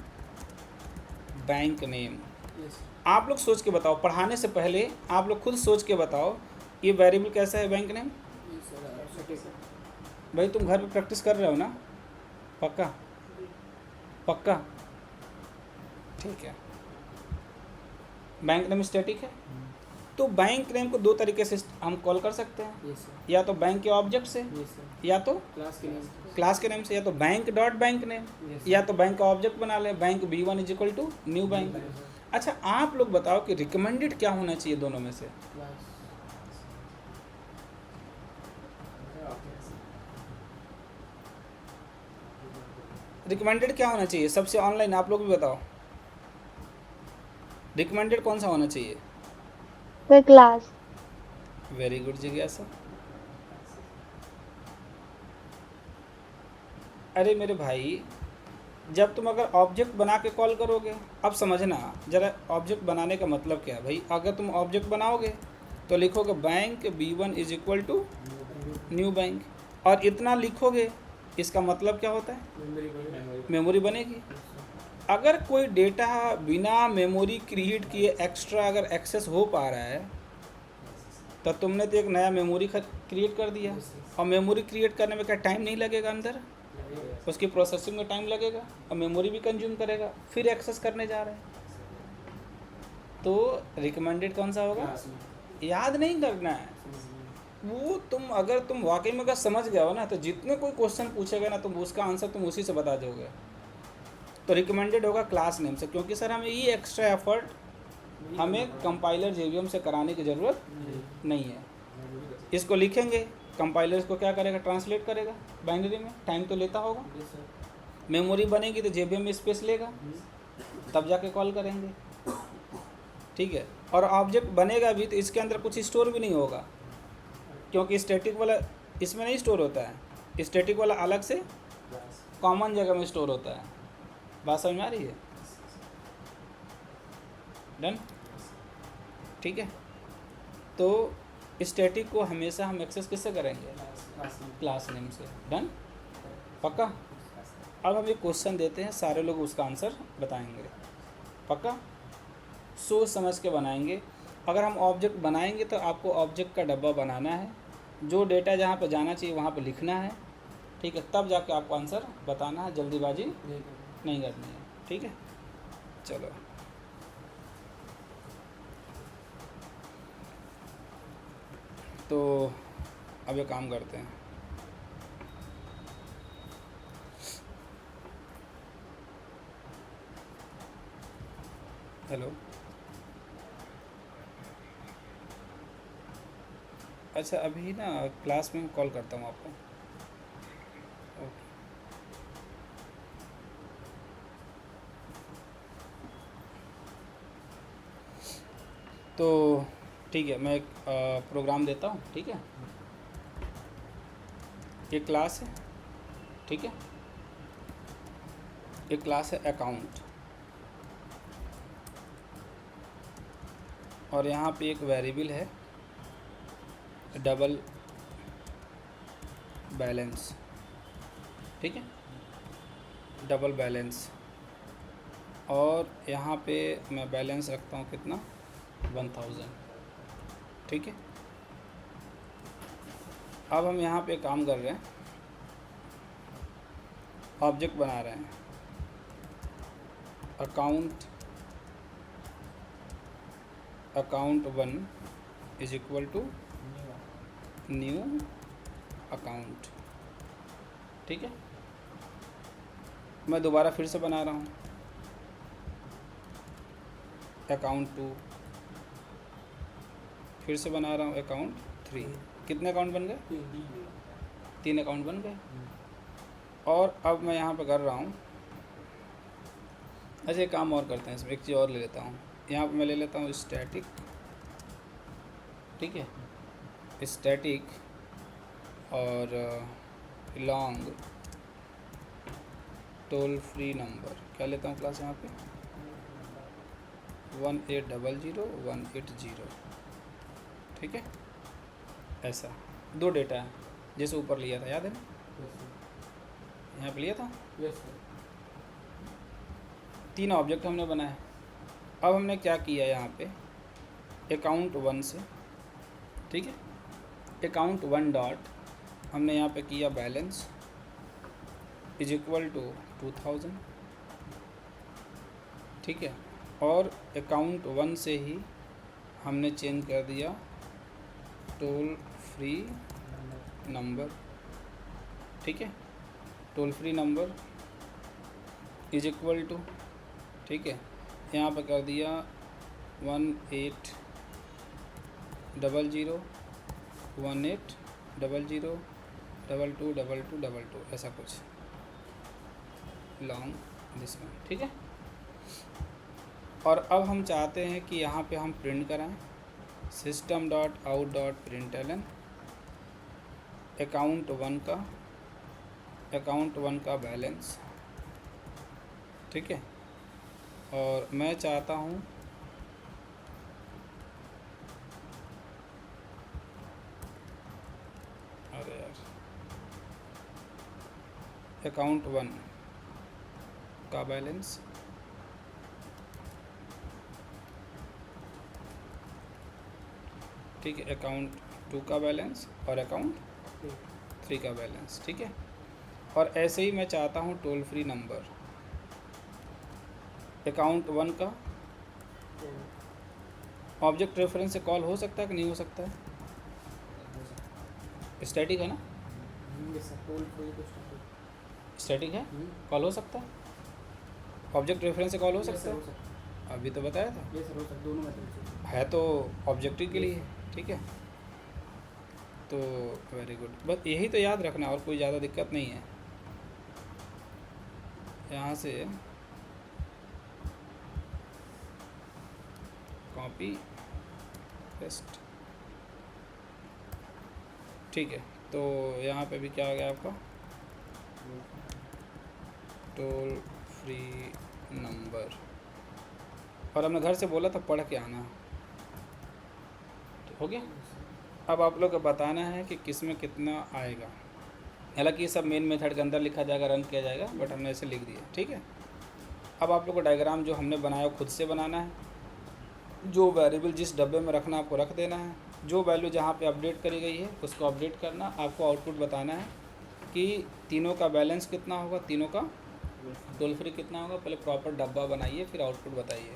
Speaker 1: बैंक नेम। आप लोग सोच के बताओ, पढ़ाने से पहले आप लोग खुद सोच के बताओ ये वेरिएबल कैसा है बैंक नेम? भाई तुम घर पे प्रैक्टिस कर रहे हो ना? पक्का पक्का? ठीक है, बैंक नेम स्टैटिक है। तो बैंक नेम को दो तरीके से हम कॉल कर सकते हैं, या तो बैंक के ऑब्जेक्ट से, या तो क्लास के नेम से, या तो बैंक डॉट बैंक नेम, या तो बैंक का ऑब्जेक्ट बना ले, bank B1 is equal to new bank. अच्छा, आप लोग बताओ कि रिकमेंडेड क्या होना चाहिए दोनों में से? रिकमेंडेड क्या होना चाहिए सबसे ऑनलाइन? आप लोग भी बताओ, रिकमेंडेड कौन सा होना चाहिए?
Speaker 2: क्लास।
Speaker 1: वेरी गुड जिज्ञासा। अरे मेरे भाई, जब तुम अगर ऑब्जेक्ट बना के कॉल करोगे, अब समझना जरा ऑब्जेक्ट बनाने का मतलब क्या है भाई। अगर तुम ऑब्जेक्ट बनाओगे तो लिखोगे bank B1 is equal to new bank, और इतना लिखोगे, इसका मतलब क्या होता है? मेमोरी बनेगी। अगर कोई डेटा बिना मेमोरी क्रिएट किए एक्स्ट्रा अगर एक्सेस हो पा रहा है तो तुमने तो एक नया मेमोरी क्रिएट कर दिया, और मेमोरी क्रिएट करने में क्या टाइम नहीं लगेगा? अंदर उसकी प्रोसेसिंग में टाइम लगेगा और मेमोरी भी कंज्यूम करेगा, फिर एक्सेस करने जा रहे हैं। तो रिकमेंडेड कौन सा होगा? याद नहीं करना है वो। तुम अगर तुम वाकई में अगर समझ गए हो ना, तो जितने कोई क्वेश्चन पूछेगा ना, तुम उसका आंसर तुम उसी से बता दोगे। तो रिकमेंडेड होगा क्लास नेम से, क्योंकि सर हमें ये एक्स्ट्रा एफर्ट हमें कंपाइलर JVM से कराने की ज़रूरत नहीं है। इसको लिखेंगे, कंपाइलर इसको क्या करेगा? ट्रांसलेट करेगा बाइनरी में, टाइम तो लेता होगा। मेमोरी बनेगी तो JVM में स्पेस लेगा, तब जाके कॉल करेंगे, ठीक है। और ऑब्जेक्ट बनेगा भी तो इसके अंदर कुछ स्टोर भी नहीं होगा, क्योंकि स्टैटिक वाला इसमें नहीं स्टोर होता है। स्टैटिक वाला अलग से कॉमन जगह में स्टोर होता है। बात समझ में आ रही है? डन, ठीक है। तो स्टैटिक को हमेशा हम एक्सेस किससे करेंगे? क्लास नेम से। डन, पक्का? अब हम एक क्वेश्चन देते हैं, सारे लोग उसका आंसर बताएंगे, पक्का? सोच समझ के बनाएंगे। अगर हम ऑब्जेक्ट बनाएंगे तो आपको ऑब्जेक्ट का डब्बा बनाना है, जो डेटा जहाँ पर जाना चाहिए वहाँ पर लिखना है, ठीक है, तब जाके आपको आंसर बताना है, जल्दीबाजी नहीं करनी है, ठीक है। चलो, तो अब एक काम करते हैं, हेलो, अच्छा अभी ना क्लास में कॉल करता हूँ आपको। ओके। तो ठीक है, मैं एक प्रोग्राम देता हूँ, ठीक है। ये क्लास है, ठीक है, एक क्लास है अकाउंट, और यहाँ पे एक वेरिएबल है डबल बैलेंस, ठीक है, डबल बैलेंस। और यहाँ पे मैं बैलेंस रखता हूँ कितना? 1000, ठीक है। अब हम यहाँ पे काम कर रहे हैं, ऑब्जेक्ट बना रहे हैं, account 1 is equal to new account, ठीक है। मैं दोबारा फिर से बना रहा हूँ, अकाउंट 2, फिर से बना रहा हूँ अकाउंट 3। कितने अकाउंट बन गए? 3 अकाउंट बन गए। और अब मैं यहाँ पे कर रहा हूँ, अच्छा एक काम और करते हैं, इसमें एक चीज़ और ले लेता हूँ। यहाँ पे मैं ले लेता हूँ स्टैटिक, ठीक है, स्टैटिक और लॉन्ग टोल फ्री नंबर क्या लेता हूँ क्लास यहाँ पे 1800 ठीक है। ऐसा दो डेटा है जैसे ऊपर लिया था, याद है ना, यहाँ पे लिया था। तीन ऑब्जेक्ट हमने बनाए। अब हमने क्या किया यहाँ पे, अकाउंट 1 से, ठीक है, अकाउंट 1 डॉट हमने यहाँ पे किया बैलेंस इज इक्वल टू 2000, ठीक है। और अकाउंट 1 से ही हमने चेंज कर दिया टोल फ्री नंबर, ठीक है, toll free number is equal to, ठीक है, यहाँ पर कर दिया 1800 ऐसा कुछ लॉन्ग दिस वन, ठीक है। और अब हम चाहते हैं कि यहाँ पे हम प्रिंट कराएं system dot out dot println account 1 का बैलेंस, ठीक है। और मैं चाहता हूँ अरे यार अकाउंट 1 का बैलेंस, ठीक है, अकाउंट 2 का बैलेंस और अकाउंट 3 का बैलेंस, ठीक है। और ऐसे ही मैं चाहता हूँ टोल फ्री नंबर अकाउंट 1 का ऑब्जेक्ट रेफरेंस से कॉल हो सकता है कि नहीं हो सकता है, स्टैटिक है ना, स्टैटिक है, कॉल हो सकता है, ऑब्जेक्ट रेफरेंस से कॉल हो सकता है, अभी तो बताया था है तो ऑब्जेक्टिव के लिए, ठीक है। तो वेरी गुड, बस यही तो याद रखना, और कोई ज़्यादा दिक्कत नहीं है। यहाँ से कॉपी पेस्ट, ठीक है। तो यहाँ पे भी क्या आ गया आपका टोल फ्री नंबर, और हमने घर से बोला था पढ़ के आना, हो गया। अब आप लोग को बताना है कि किस में कितना आएगा, हालांकि ये सब मेन मेथड के अंदर लिखा जाएगा, रन किया जाएगा, बट हमने ऐसे लिख दिया, ठीक है। अब आप लोग को डायग्राम जो हमने बनाया खुद से बनाना है, जो वेरिएबल जिस डब्बे में रखना आपको रख देना है, जो वैल्यू जहाँ पे अपडेट करी गई है उसको अपडेट करना, आपको आउटपुट बताना है कि तीनों का बैलेंस कितना होगा, तीनों का टोल फ्री कितना होगा। पहले प्रॉपर डब्बा बनाइए फिर आउटपुट बताइए।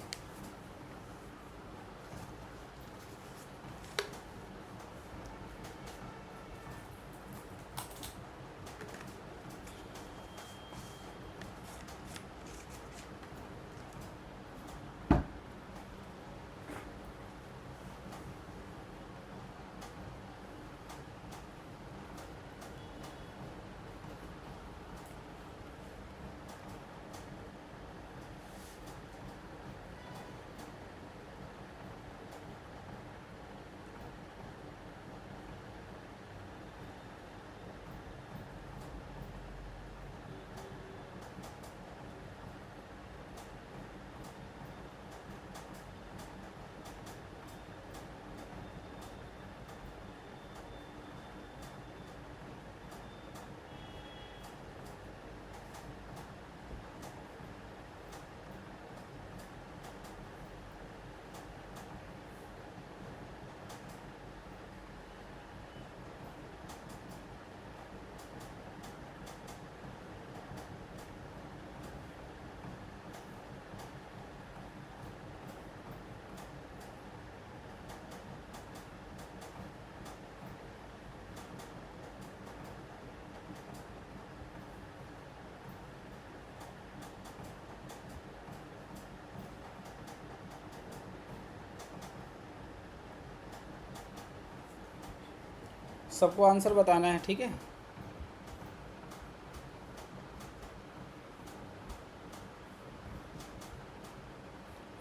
Speaker 1: सबको आंसर बताना है, ठीक है।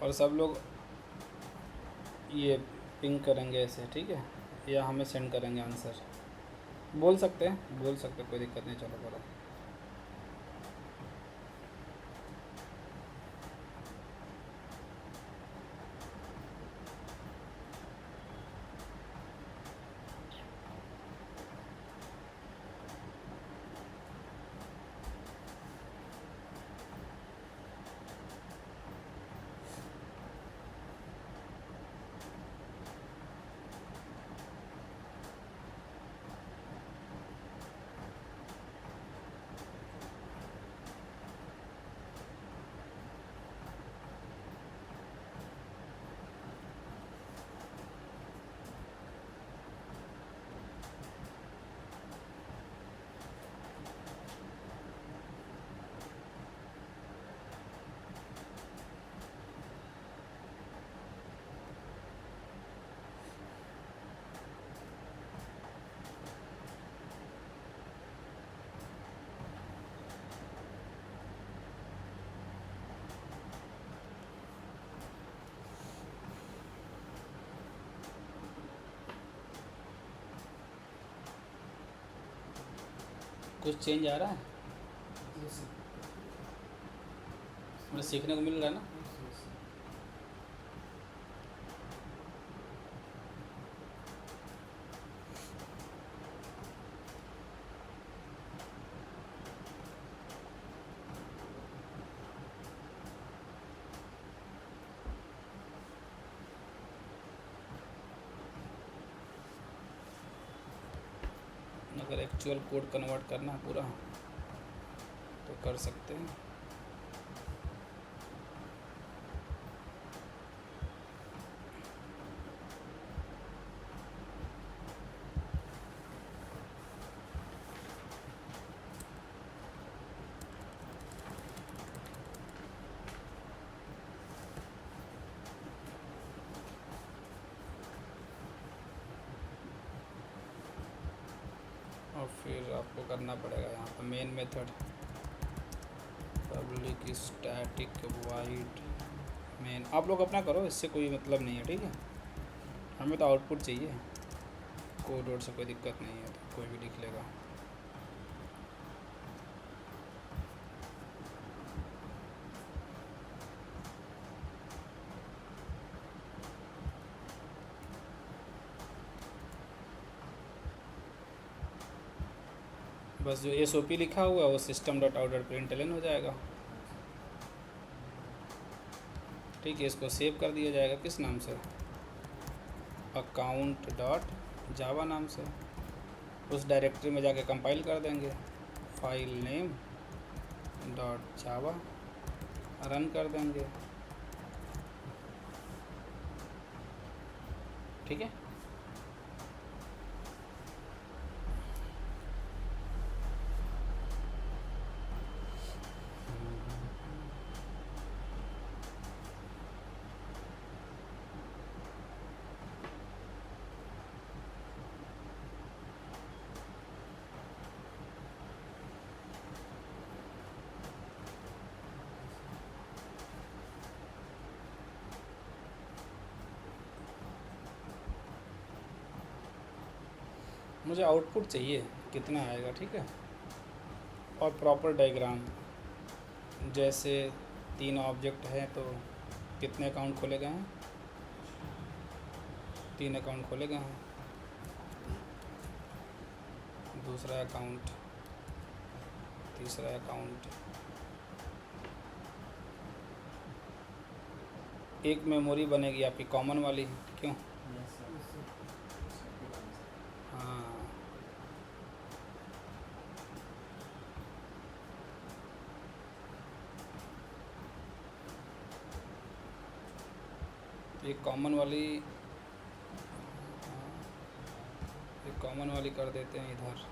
Speaker 1: और सब लोग ये पिंग करेंगे ऐसे, ठीक है, या हमें सेंड करेंगे आंसर। बोल सकते हैं, बोल सकते हैं, कोई दिक्कत नहीं, चलो करो। कुछ चेंज आ रहा है, मतलब सीखने को मिल रहा है ना। अगर एक्चुअल कोड कन्वर्ट करना है पूरा तो कर सकते हैं। और फिर आपको करना पड़ेगा यहाँ पर main method public static wide main. आप लोग अपना करो, इससे कोई मतलब नहीं है, ठीक है। हमें तो आउटपुट चाहिए, कोड वोड से कोई दिक्कत नहीं है, तो कोई भी लिख लेगा। बस जो SOP लिखा हुआ है वो system dot out dot println हो जाएगा, ठीक है। इसको सेव कर दिया जाएगा किस नाम से, अकाउंट डॉट जावा नाम से। उस डायरेक्टरी में जाके कंपाइल कर देंगे, फाइल नेम डॉट जावा, रन कर देंगे, ठीक है। मुझे आउटपुट चाहिए कितना आएगा, ठीक है। और प्रॉपर डायग्राम, जैसे 3 ऑब्जेक्ट हैं तो कितने अकाउंट खोले गए हैं, 3 अकाउंट खोले गए हैं। दूसरा अकाउंट, तीसरा अकाउंट, एक मेमोरी बनेगी आपकी कॉमन वाली, क्यों? हाँ, एक कॉमन वाली, एक कॉमन वाली कर देते हैं इधर।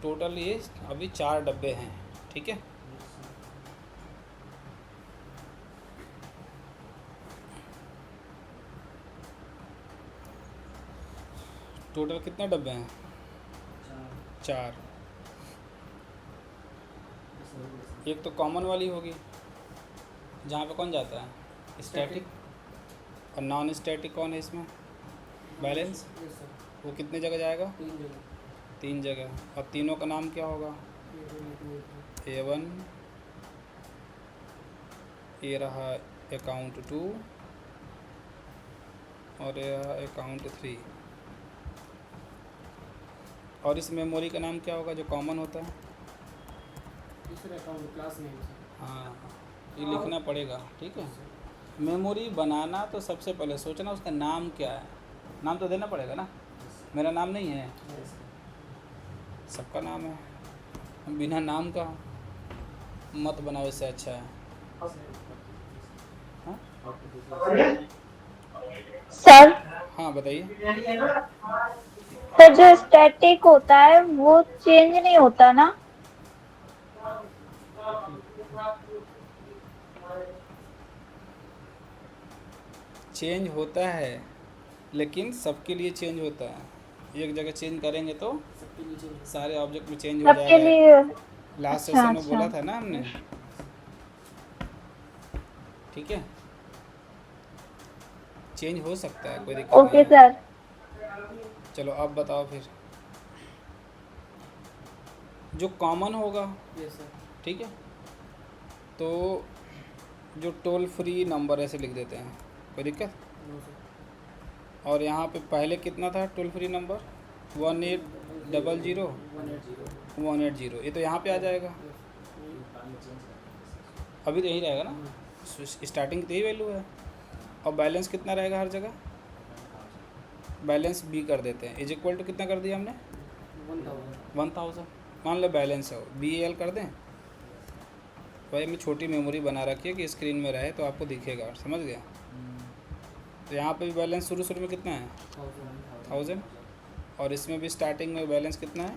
Speaker 1: टोटल ये अभी 4 डब्बे हैं, ठीक है। टोटल कितने डब्बे हैं? 4। एक तो कॉमन वाली होगी जहाँ पे कौन जाता है? स्टैटिक। और नॉन स्टैटिक कौन है इसमें? बैलेंस। वो कितने जगह जाएगा? 3 जगह। और तीनों का नाम क्या होगा? A1, ये रहा अकाउंट 2 और ये रहा अकाउंट 3। और इस मेमोरी का नाम क्या होगा जो कॉमन होता है?
Speaker 3: Class name.
Speaker 1: हाँ, ये लिखना पड़ेगा, ठीक है। मेमोरी बनाना तो सबसे पहले सोचना उसका नाम क्या है। नाम तो देना पड़ेगा ना। मेरा नाम नहीं है, सबका नाम है। बिना नाम का मत बनाओ, इससे अच्छा है। हाँ
Speaker 2: सर
Speaker 1: हाँ, बताइए।
Speaker 2: सर जो स्टैटिक होता है वो चेंज नहीं होता ना?
Speaker 1: चेंज होता है, लेकिन सबके लिए चेंज होता है। एक जगह चेंज करेंगे तो सारे ऑब्जेक्ट में चेंज हो
Speaker 2: सबके
Speaker 1: जाएगा।
Speaker 2: लिए?
Speaker 1: लास्ट
Speaker 2: अच्छा
Speaker 1: सेशन में बोला
Speaker 2: अच्छा।
Speaker 1: था ना हमने, ठीक है। चेंज हो सकता है, कोई दिक्कत नहीं
Speaker 2: ओके
Speaker 1: है।
Speaker 2: सर।
Speaker 1: चलो अब बताओ फिर। जो कॉमन होगा, ठीक है, तो जो टोल फ्री नंबर ऐसे लिख देते हैं, कोई दिक्कत? और यहाँ पे पहले कितना था टोल फ्री नंबर? 1800 180। ये तो यहाँ पे आ जाएगा। अभी तो यही रहेगा ना, स्टार्टिंग तो यही वैल्यू है। और बैलेंस कितना रहेगा हर जगह? बैलेंस बी कर देते हैं, इज इक्वल टू कितना कर दिया हमने? 1000। मान लो बैलेंस है, BAL कर दें। भाई हमने छोटी मेमोरी बना रखी है कि स्क्रीन में रहे तो आपको दिखेगा, समझ गया। तो यहाँ पे भी बैलेंस शुरू में कितना है? 1000। और इसमें भी स्टार्टिंग में बैलेंस कितना है?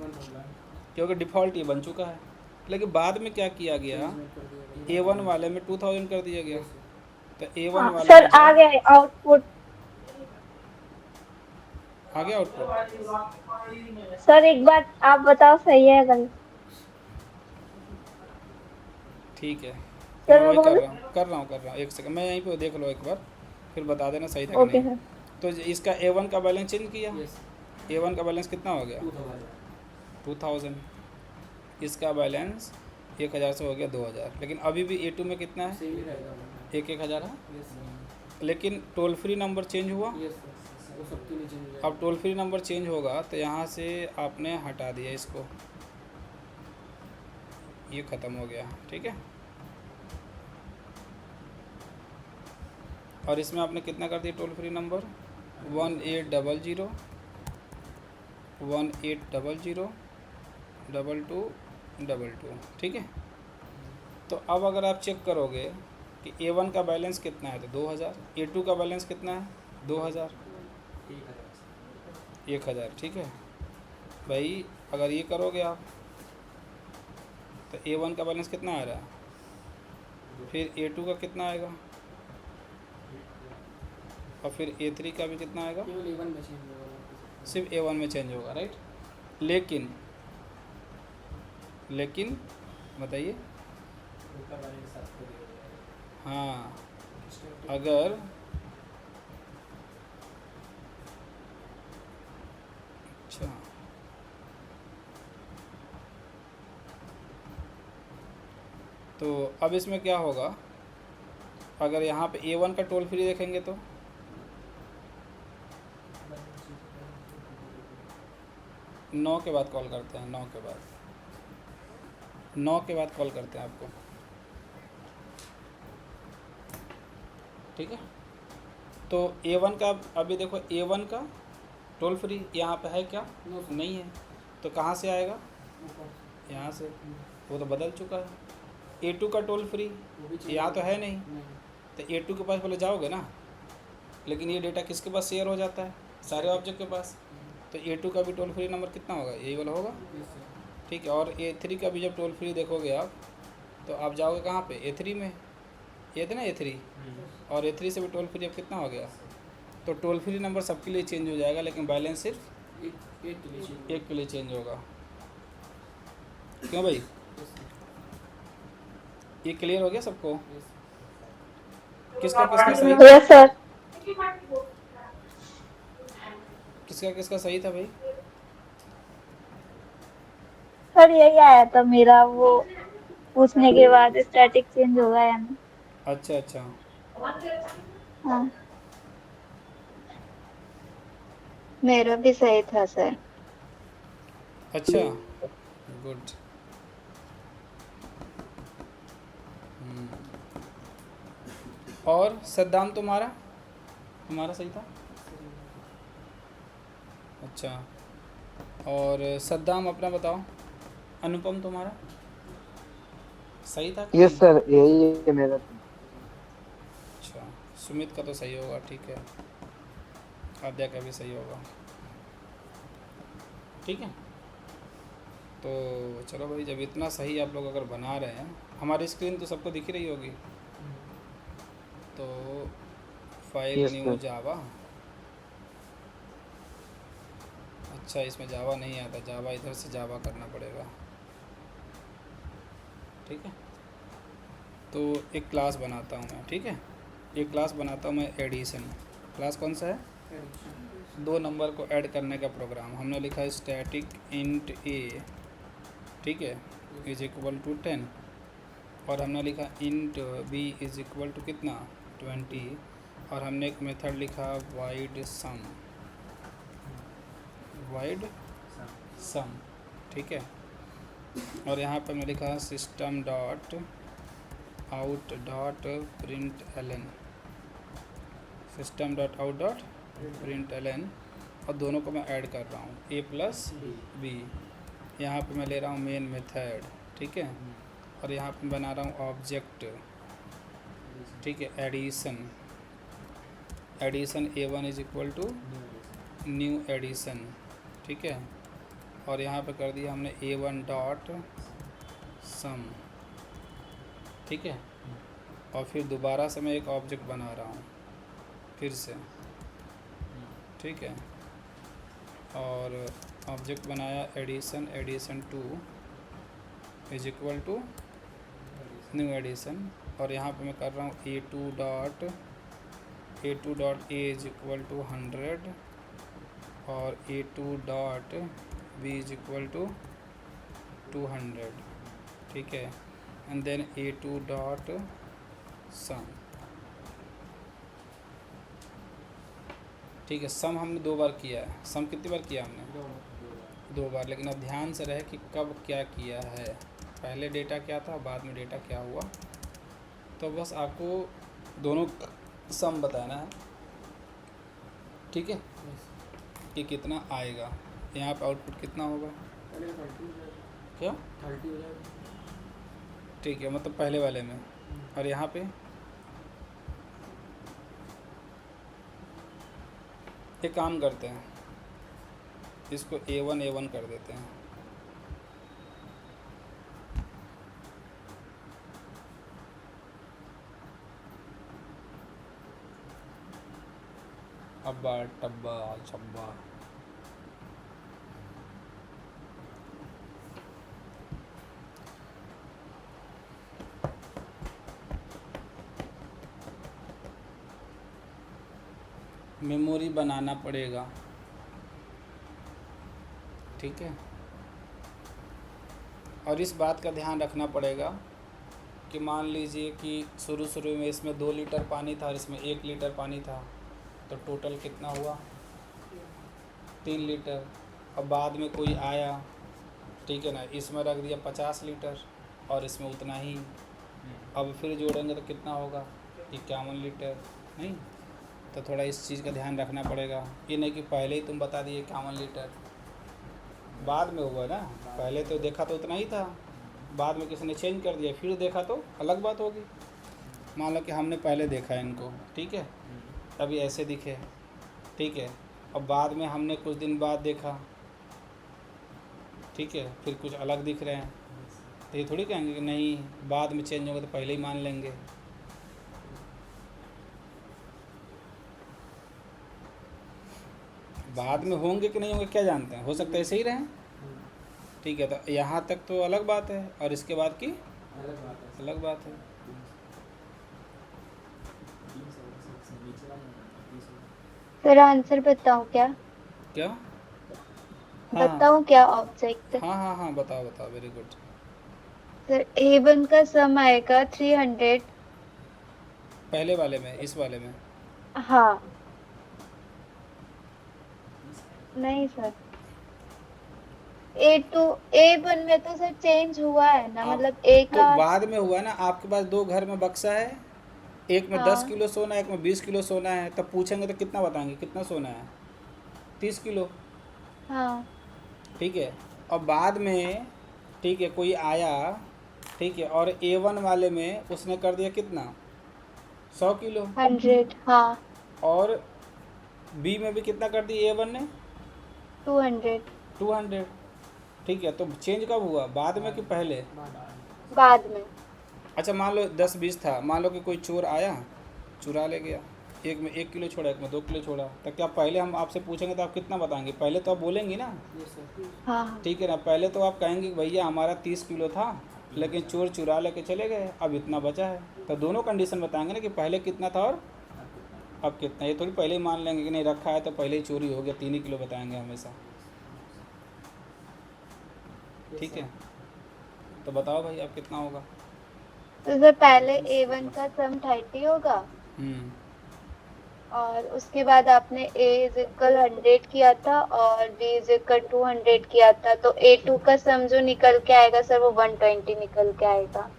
Speaker 1: क्योंकि डिफ़ॉल्ट ये बन चुका है। लेकिन बाद में क्या किया गया, A1 वाले में 2000 कर दिया गया। तो A1 वाले
Speaker 2: सर
Speaker 1: में
Speaker 2: आ गया आउटपुट।
Speaker 1: आ गया आउटपुट।
Speaker 2: सर एक बात आप बताओ, सही है गलत?
Speaker 1: ठीक है,
Speaker 2: सर
Speaker 1: मैं
Speaker 2: मैं
Speaker 1: वही कर
Speaker 2: बोलूं?
Speaker 1: रहा हूँ। एक सेकंड, मैं यहीं पे देख लो एक बार, फिर बता देना सही था कि
Speaker 2: ओके
Speaker 1: नहीं।
Speaker 2: सर।
Speaker 1: तो इसका A1 का बैलेंस चेंज किया। A1 का बैलेंस कितना हो गया? 2000। इसका बैलेंस 1000 से हो गया 2000। लेकिन अभी भी A2 में कितना है? 1000 है। लेकिन टोल फ्री नंबर चेंज हुआ। अब टोल फ्री नंबर चेंज होगा तो यहाँ से आपने हटा दिया इसको, ये ख़त्म हो गया, ठीक है। और इसमें आपने कितना कर दिया टोल फ्री नंबर? 1800 2222, ठीक है। तो अब अगर आप चेक करोगे कि A1 का बैलेंस कितना है तो 2000, A2 का बैलेंस कितना है? 2000, 1000, ठीक है भाई। अगर ये करोगे आप तो A1 का बैलेंस कितना आ रहा है, फिर A2 का कितना आएगा, और फिर A3 का भी कितना आएगा? सिर्फ A1 में चेंज होगा, राइट। लेकिन बताइए, हाँ, अगर अच्छा तो अब इसमें क्या होगा, अगर यहाँ पे A1 का टोल फ्री देखेंगे तो 9 के बाद कॉल करते हैं, 9 के बाद कॉल करते हैं आपको, ठीक है। तो A1 का अभी देखो, A1 का टोल फ्री यहाँ पे है क्या? नहीं है। तो कहाँ से आएगा? यहाँ से, वो तो बदल चुका है। A2 का टोल फ्री यहाँ तो है नहीं, तो A2 के पास पहले जाओगे ना। लेकिन ये डेटा किसके पास शेयर हो जाता है? सारे ऑब्जेक्ट के पास। तो A2 का भी टोल फ्री नंबर कितना होगा? यही वाला होगा, ठीक है। और A3 का भी जब टोल फ्री देखोगे आप, तो आप जाओगे कहाँ पे? A3 में। ये थे ना A3, और A3 से भी टोल फ्री अब कितना हो गया? तो टोल फ्री नंबर सबके लिए चेंज हो जाएगा, लेकिन बैलेंस सिर्फ
Speaker 3: एक के लिए चाहिए।
Speaker 1: एक के लिए चेंज होगा। क्यों भाई, ये क्लियर हो गया सबको? किसका किसका सही था?
Speaker 2: Yes sir.
Speaker 1: किसका किसका सही था भाई?
Speaker 2: सर यही आया था मेरा, वो पूछने के बाद स्टैटिक चेंज होगा या नहीं।
Speaker 1: अच्छा अच्छा,
Speaker 2: हाँ मेरा भी सही था सर।
Speaker 1: अच्छा, गुड। और सद्दाम तुम्हारा, तुम्हारा सही था? अच्छा, और सद्दाम अपना बताओ। अनुपम तुम्हारा सही था कि
Speaker 4: यस
Speaker 1: नहीं?
Speaker 4: सर, यही है मेरा।
Speaker 1: अच्छा, सुमित का तो सही होगा, ठीक है। आद्या का भी सही होगा, ठीक है। तो चलो भाई, जब इतना सही आप लोग अगर बना रहे हैं, हमारी स्क्रीन तो सबको दिख ही रही होगी। तो फाइल
Speaker 4: यस
Speaker 1: न्यू
Speaker 4: सर।
Speaker 1: जावा, अच्छा इसमें जावा नहीं आता, जावा इधर से जावा करना पड़ेगा, ठीक है। तो एक क्लास बनाता हूँ मैं, ठीक है। एक क्लास बनाता हूँ मैं, एडिशन। क्लास कौन सा है? दो नंबर को ऐड करने का प्रोग्राम। हमने लिखा है स्टैटिक इंट ए, ठीक है, इज इक्वल टू 10। और हमने लिखा int B is equal to कितना, 20। और हमने एक मेथड लिखा वाइड सम, वाइड सम, ठीक है। और यहाँ पर मैं लिखा system dot out dot print ln, system dot out dot print ln. और दोनों को मैं ऐड कर रहा हूँ, ए प्लस बी। यहाँ पे मैं ले रहा हूँ मेन मेथड, ठीक है। और यहाँ पे बना रहा हूँ ऑब्जेक्ट, ठीक है, addition. Addition A1 is equal to new addition, ठीक है। और यहाँ पे कर दिया हमने A1 डॉट सम, ठीक है। और फिर दोबारा से मैं एक ऑब्जेक्ट बना रहा हूँ फिर से, ठीक है। और ऑब्जेक्ट बनाया addition, addition 2 is equal to new addition. और यहाँ पे मैं कर रहा हूँ A2 dot A is equal to 100 और A2 dot B is equal to 200, ठीक है। एंड देन A2 डॉट सम, ठीक है। सम हमने 2 बार किया है। सम कितनी बार किया हमने? 2 बार। लेकिन अब ध्यान से रहे कि कब क्या किया है, पहले डेटा क्या था, बाद में डेटा क्या हुआ। तो बस आपको दोनों सम बताना है, ठीक है, कि कितना आएगा। यहाँ पे आउटपुट कितना होगा, क्या
Speaker 3: 30 हो जाएगा।
Speaker 1: ठीक है, मतलब पहले वाले में। और यहाँ पे एक काम करते हैं, इसको A1 कर देते हैं। अब्बा टब्बा छब्बा, मेमोरी बनाना पड़ेगा, ठीक है। और इस बात का ध्यान रखना पड़ेगा कि मान लीजिए कि शुरू शुरू में इसमें 2 लीटर पानी था और इसमें 1 लीटर पानी था, तो टोटल कितना हुआ, 3 लीटर। अब बाद में कोई आया, ठीक है ना, इसमें रख दिया 50 लीटर और इसमें उतना ही। अब फिर जोड़ेंगे तो कितना होगा, 51 लीटर। नहीं, तो थोड़ा इस चीज़ का ध्यान रखना पड़ेगा। ये नहीं कि पहले ही तुम बता दिए 51 लीटर, बाद में हुआ ना। पहले तो देखा तो उतना ही था, बाद में किसी ने चेंज कर दिया, फिर देखा तो अलग बात होगी। मान लो कि हमने पहले देखा इनको, ठीक है, अभी ऐसे दिखे, ठीक है। अब बाद में हमने कुछ दिन बाद देखा, ठीक है, फिर कुछ अलग दिख रहे हैं, तो ये थोड़ी कहेंगे कि नहीं बाद में चेंज होगा तो पहले ही मान लेंगे। बाद में होंगे कि नहीं होंगे क्या जानते हैं, हो सकता है ऐसे ही रहें। ठीक है, तो यहाँ तक तो अलग बात है, और इसके बाद की
Speaker 3: अलग बात है।
Speaker 1: अलग बात है।
Speaker 2: सर आंसर बताऊं क्या?
Speaker 1: क्या? हाँ
Speaker 2: बताऊं क्या ऑब्जेक्ट?
Speaker 1: हाँ हाँ हाँ, बताओ बताओ, वेरी गुड।
Speaker 2: सर A1 का सम आएगा 300।
Speaker 1: पहले वाले में, इस वाले में?
Speaker 2: हाँ नहीं सर, A2 A1 में तो सर चेंज हुआ है ना,
Speaker 1: आप
Speaker 2: मतलब A
Speaker 1: तो
Speaker 2: का।
Speaker 1: बाद में हुआ ना, आपके पास दो घर में बक्सा है, एक में 10
Speaker 2: हाँ
Speaker 1: किलो सोना है, एक में 20 किलो सोना है, तब पूछेंगे तो कितना बताएंगे, कितना सोना है? 30 किलो।
Speaker 2: हाँ
Speaker 1: ठीक है, और बाद में, ठीक है, कोई आया, ठीक है, और A1 वाले में उसने कर दिया कितना, 100 किलो,
Speaker 2: 100। हाँ
Speaker 1: और बी में भी कितना कर दिया A1 ने,
Speaker 2: 200।
Speaker 1: 200। ठीक है, तो चेंज कब हुआ, बाद में कि पहले?
Speaker 2: बाद में।
Speaker 1: अच्छा, मान लो 10-20 था, मान लो कि कोई चोर आया, चुरा ले गया, एक में 1 किलो छोड़ा, एक में 2 किलो छोड़ा, तो क्या पहले हम आपसे पूछेंगे तो आप कितना बताएंगे? पहले तो आप बोलेंगी ना,
Speaker 2: हाँ हाँ
Speaker 1: ठीक है ना, पहले तो आप कहेंगे कि भैया हमारा 30 किलो था, लेकिन चोर चुरा लेके चले गए, अब इतना बचा है। तो दोनों कंडीशन बताएंगे ना, कि पहले कितना था और अब कितना। ये थोड़ी पहले ही मान लेंगे कि नहीं रखा है तो पहले ही चोरी हो गया, 3 ही किलो बताएंगे हमेशा। ठीक है, तो बताओ भाई अब कितना होगा।
Speaker 2: तो सर पहले A1 का सम 30 होगा,
Speaker 1: हम्म,
Speaker 2: और उसके बाद आपने A इज इक्वल 100 किया था और B इज इक्वल 200 किया था, तो A2 का सम जो निकल के आएगा सर वो 120 निकल के आएगा।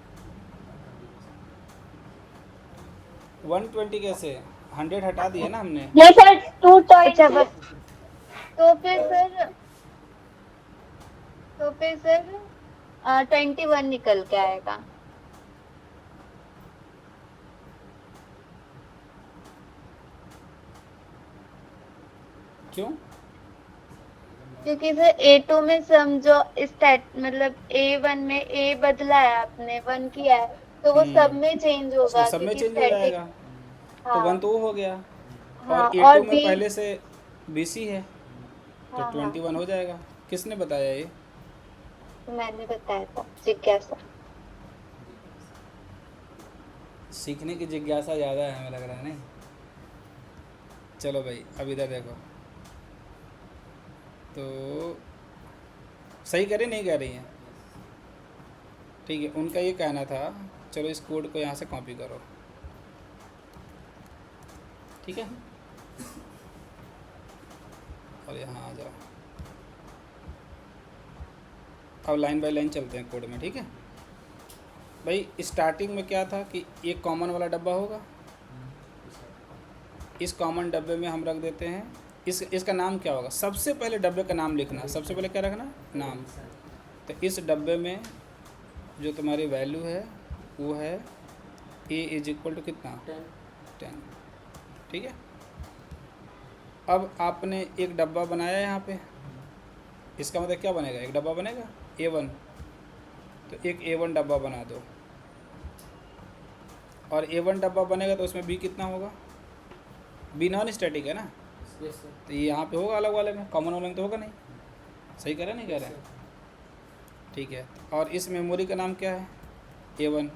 Speaker 1: 120 कैसे, 100 हटा दिया ना हमने।
Speaker 2: नहीं सर 220। अच्छा बस, तो फिर सर 21 निकल के आएगा।
Speaker 1: क्यों?
Speaker 2: क्योंकि सर A2 में समझो स्टैट मतलब A1 में A बदला है, आपने 1 किया है, तो वो सब में चेंज
Speaker 1: तो
Speaker 2: होगा
Speaker 1: सब में
Speaker 2: क्योंकि
Speaker 1: चेंज हो
Speaker 2: स्टैटिक।
Speaker 1: जाएगा, तो
Speaker 2: हाँ
Speaker 1: 1 तो वो हो गया,
Speaker 2: हाँ,
Speaker 1: और
Speaker 2: और
Speaker 1: A2 में
Speaker 2: B।
Speaker 1: पहले से BC है, तो
Speaker 2: हाँ हाँ,
Speaker 1: 21 हो जाएगा। किसने बताया ये?
Speaker 2: तो मैंने बताया था जिज्ञासा।
Speaker 1: सीखने की जिज्ञासा ज़्यादा है हमें लग रहा है, नहीं? चलो भाई, अब इधर देखो, तो सही करे नहीं कह रही हैं? ठीक है, उनका ये कहना था, चलो इस कोड को यहाँ से कॉपी करो, ठीक है, और यहाँ आ जाओ। अब लाइन बाय लाइन चलते हैं कोड में, ठीक है भाई। स्टार्टिंग में क्या था कि एक कॉमन वाला डब्बा होगा, इस कॉमन डब्बे में हम रख देते हैं, इसका नाम क्या होगा, सबसे पहले डब्बे का नाम लिखना, सबसे पहले क्या रखना, नाम। तो इस डब्बे में जो तुम्हारी वैल्यू है वो है A इज इक्वल टू कितना, 10। ठीक है, अब आपने एक डब्बा बनाया यहाँ पे, इसका मतलब क्या बनेगा, एक डब्बा बनेगा A1, तो एक A1 डब्बा बना दो, और A1 डब्बा बनेगा तो उसमें B कितना होगा, B नॉन स्टैटिक है ना, तो ये यहाँ पे होगा अलग वाले में, कॉमन वाले में तो होगा नहीं। सही कह रहे नहीं कह रहे? ठीक है, और इस मेमोरी का नाम क्या है, A1,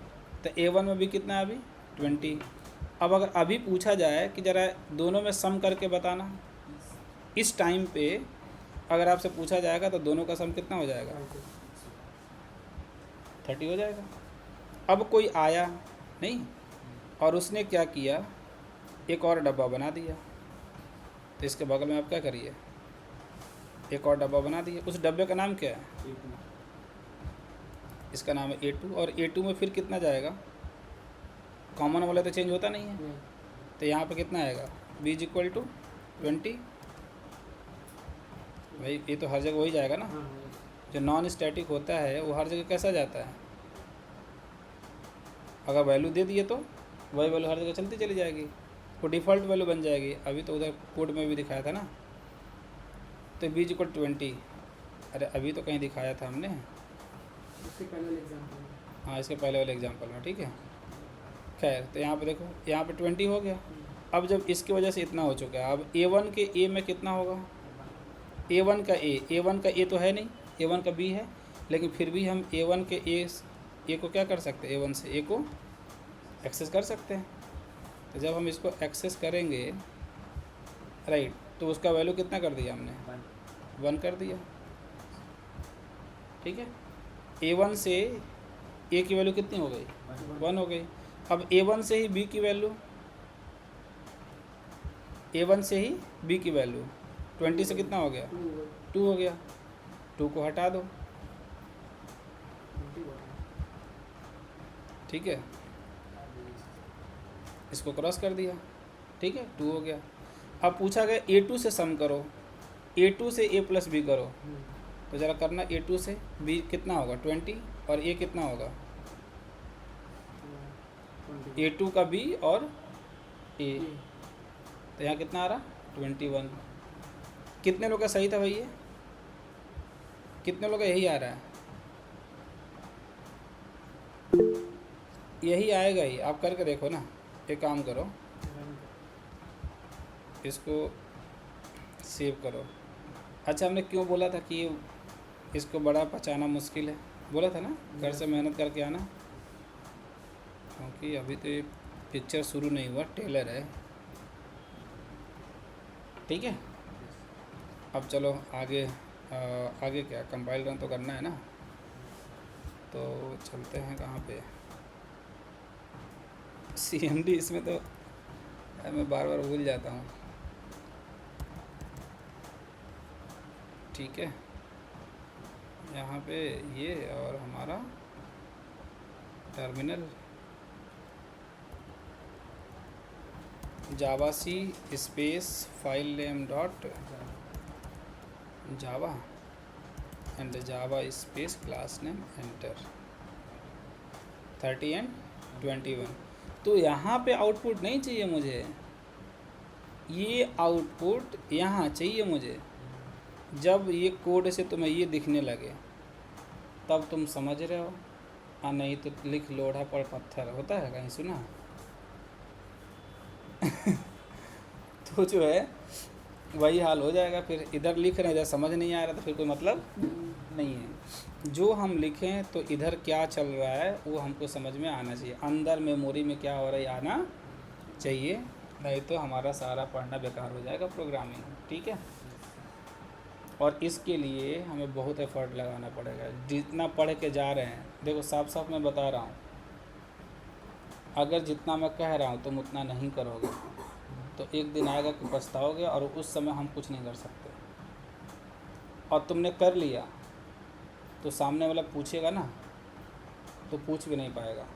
Speaker 1: तो A1 में भी कितना है अभी, 20। अब अगर अभी पूछा जाए कि ज़रा दोनों में सम करके बताना, इस टाइम पे अगर आपसे पूछा जाएगा तो दोनों का सम कितना हो जाएगा, 30 हो जाएगा। अब कोई आया नहीं, और उसने क्या किया, एक और डब्बा बना दिया, तो इसके बगल में आप क्या करिए, एक और डब्बा बना दिए, उस डब्बे का नाम क्या है, इसका नाम है A2, और A2 में फिर कितना जाएगा, कॉमन वाला तो चेंज होता नहीं है, तो यहाँ पे कितना आएगा, B इज इक्वल टू 20। भाई ये तो हर जगह वही जाएगा ना, जो नॉन स्टैटिक होता है वो हर जगह कैसा जाता है, अगर वैल्यू दे दिए तो वही वैल्यू हर जगह चलती चली जाएगी, वो डिफ़ॉल्ट वैल्यू बन जाएगी। अभी तो उधर कोड में भी दिखाया था ना, तो B इज इक्वल 20, अरे अभी तो कहीं दिखाया था हमने,
Speaker 3: इसके पहले वाले एग्जांपल।
Speaker 1: हाँ इसके पहले वाले एग्जांपल में, ठीक है। खैर, तो यहाँ पे देखो, यहाँ पे 20 हो गया। अब जब इसकी वजह से इतना हो चुका है, अब A1 के A में कितना होगा, A1 का A1 का A तो है नहीं, A1 का B है, लेकिन फिर भी हम A1 के A को क्या कर सकते हैं, A1 से A को एक्सेस कर सकते हैं। तो जब हम इसको एक्सेस करेंगे राइट, तो उसका वैल्यू कितना कर दिया हमने, 1 कर दिया। ठीक है, A1 से A की वैल्यू कितनी हो गई, 1 हो गई। अब A1 से ही B की वैल्यू, A1 से ही B की वैल्यू 20 से कितना हो गया, 2 हो गया। 2 को हटा दो, ठीक है, इसको क्रॉस कर दिया, ठीक है, 2 हो गया। अब पूछा गया A2 से सम करो, A2 से A प्लस B करो, तो ज़रा करना, A2 से B कितना होगा 20 और A कितना होगा, A2 का B और A, तो यहाँ कितना आ रहा 21। कितने लोग का सही था भैया, कितने लोग का यही आ रहा है, यही आएगा ही, आप करके देखो ना। एक काम करो, इसको सेव करो। अच्छा, हमने क्यों बोला था कि इसको बड़ा पहचाना मुश्किल है, बोला था ना, घर से मेहनत करके आना, क्योंकि अभी तो ये पिक्चर शुरू नहीं हुआ, टेलर है। ठीक है, अब चलो आगे। आगे क्या, कंपाइल रन तो करना है ना, तो चलते हैं कहाँ पे, CMD। इसमें तो मैं बार बार भूल जाता हूँ। ठीक है, यहाँ पे ये और हमारा terminal Java C space file name dot Java and Java space class name enter 30 and 21। तो यहाँ पे आउटपुट नहीं चाहिए मुझे, ये आउटपुट यहाँ चाहिए मुझे। जब ये कोड से तुम्हें ये दिखने लगे तब तुम समझ रहे हो, और नहीं तो लिख लोढ़ा पर पत्थर, होता है कहीं सुना। तो जो है वही हाल हो जाएगा, फिर इधर लिख रहे हैं, इधर समझ नहीं आ रहा तो फिर कोई मतलब नहीं है। जो हम लिखें तो इधर क्या चल रहा है वो हमको समझ में आना चाहिए, अंदर मेमोरी में क्या हो रहा है आना चाहिए, नहीं तो हमारा सारा पढ़ना बेकार हो जाएगा प्रोग्रामिंग। ठीक है, और इसके लिए हमें बहुत एफर्ट लगाना पड़ेगा। जितना पढ़ के जा रहे हैं, देखो साफ साफ मैं बता रहा हूँ, अगर जितना मैं कह रहा हूँ तुम उतना नहीं करोगे तो एक दिन आएगा कि पछताओगे, और उस समय हम कुछ नहीं कर सकते। और तुमने कर लिया तो सामने वाला पूछेगा ना, तो पूछ भी नहीं पाएगा।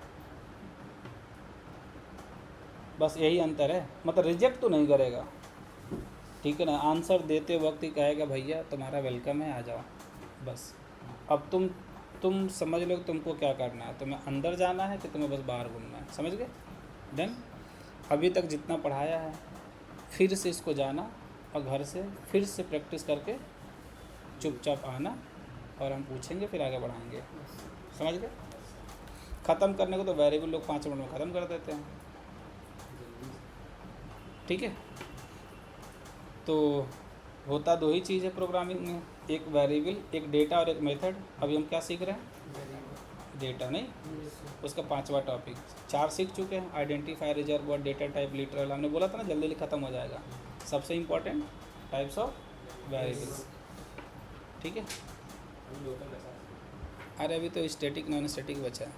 Speaker 1: बस यही अंतर है, मतलब रिजेक्ट तो नहीं करेगा, ठीक है ना, आंसर देते वक्त ही कहेगा भैया तुम्हारा वेलकम है, आ जाओ। बस अब तुम समझ लो कि तुमको क्या करना है, तुम्हें अंदर जाना है कि तुम्हें बस बाहर घूमना है, समझ गए। डन। अभी तक जितना पढ़ाया है फिर से इसको जाना, और घर से फिर से प्रैक्टिस करके चुपचाप आना, और हम पूछेंगे फिर आगे बढ़ाएंगे, समझ गए। ख़त्म करने को तो वेरिएबल लोग 5 मिनट में ख़त्म कर देते हैं। ठीक है, तो होता दो ही चीज़ है प्रोग्रामिंग में, एक वेरिएबल, एक डेटा और एक मेथड। अभी हम क्या सीख रहे हैं, डेटा नहीं, उसका 5वां टॉपिक। 4 सीख चुके हैं, identify, reserve, data type, literal. हमने बोला था ना जल्दी ख़त्म हो जाएगा। सबसे इम्पोर्टेंट टाइप्स ऑफ वेरिएबल्स। ठीक है, अरे अभी तो स्टैटिक नॉन स्टैटिक बचा है।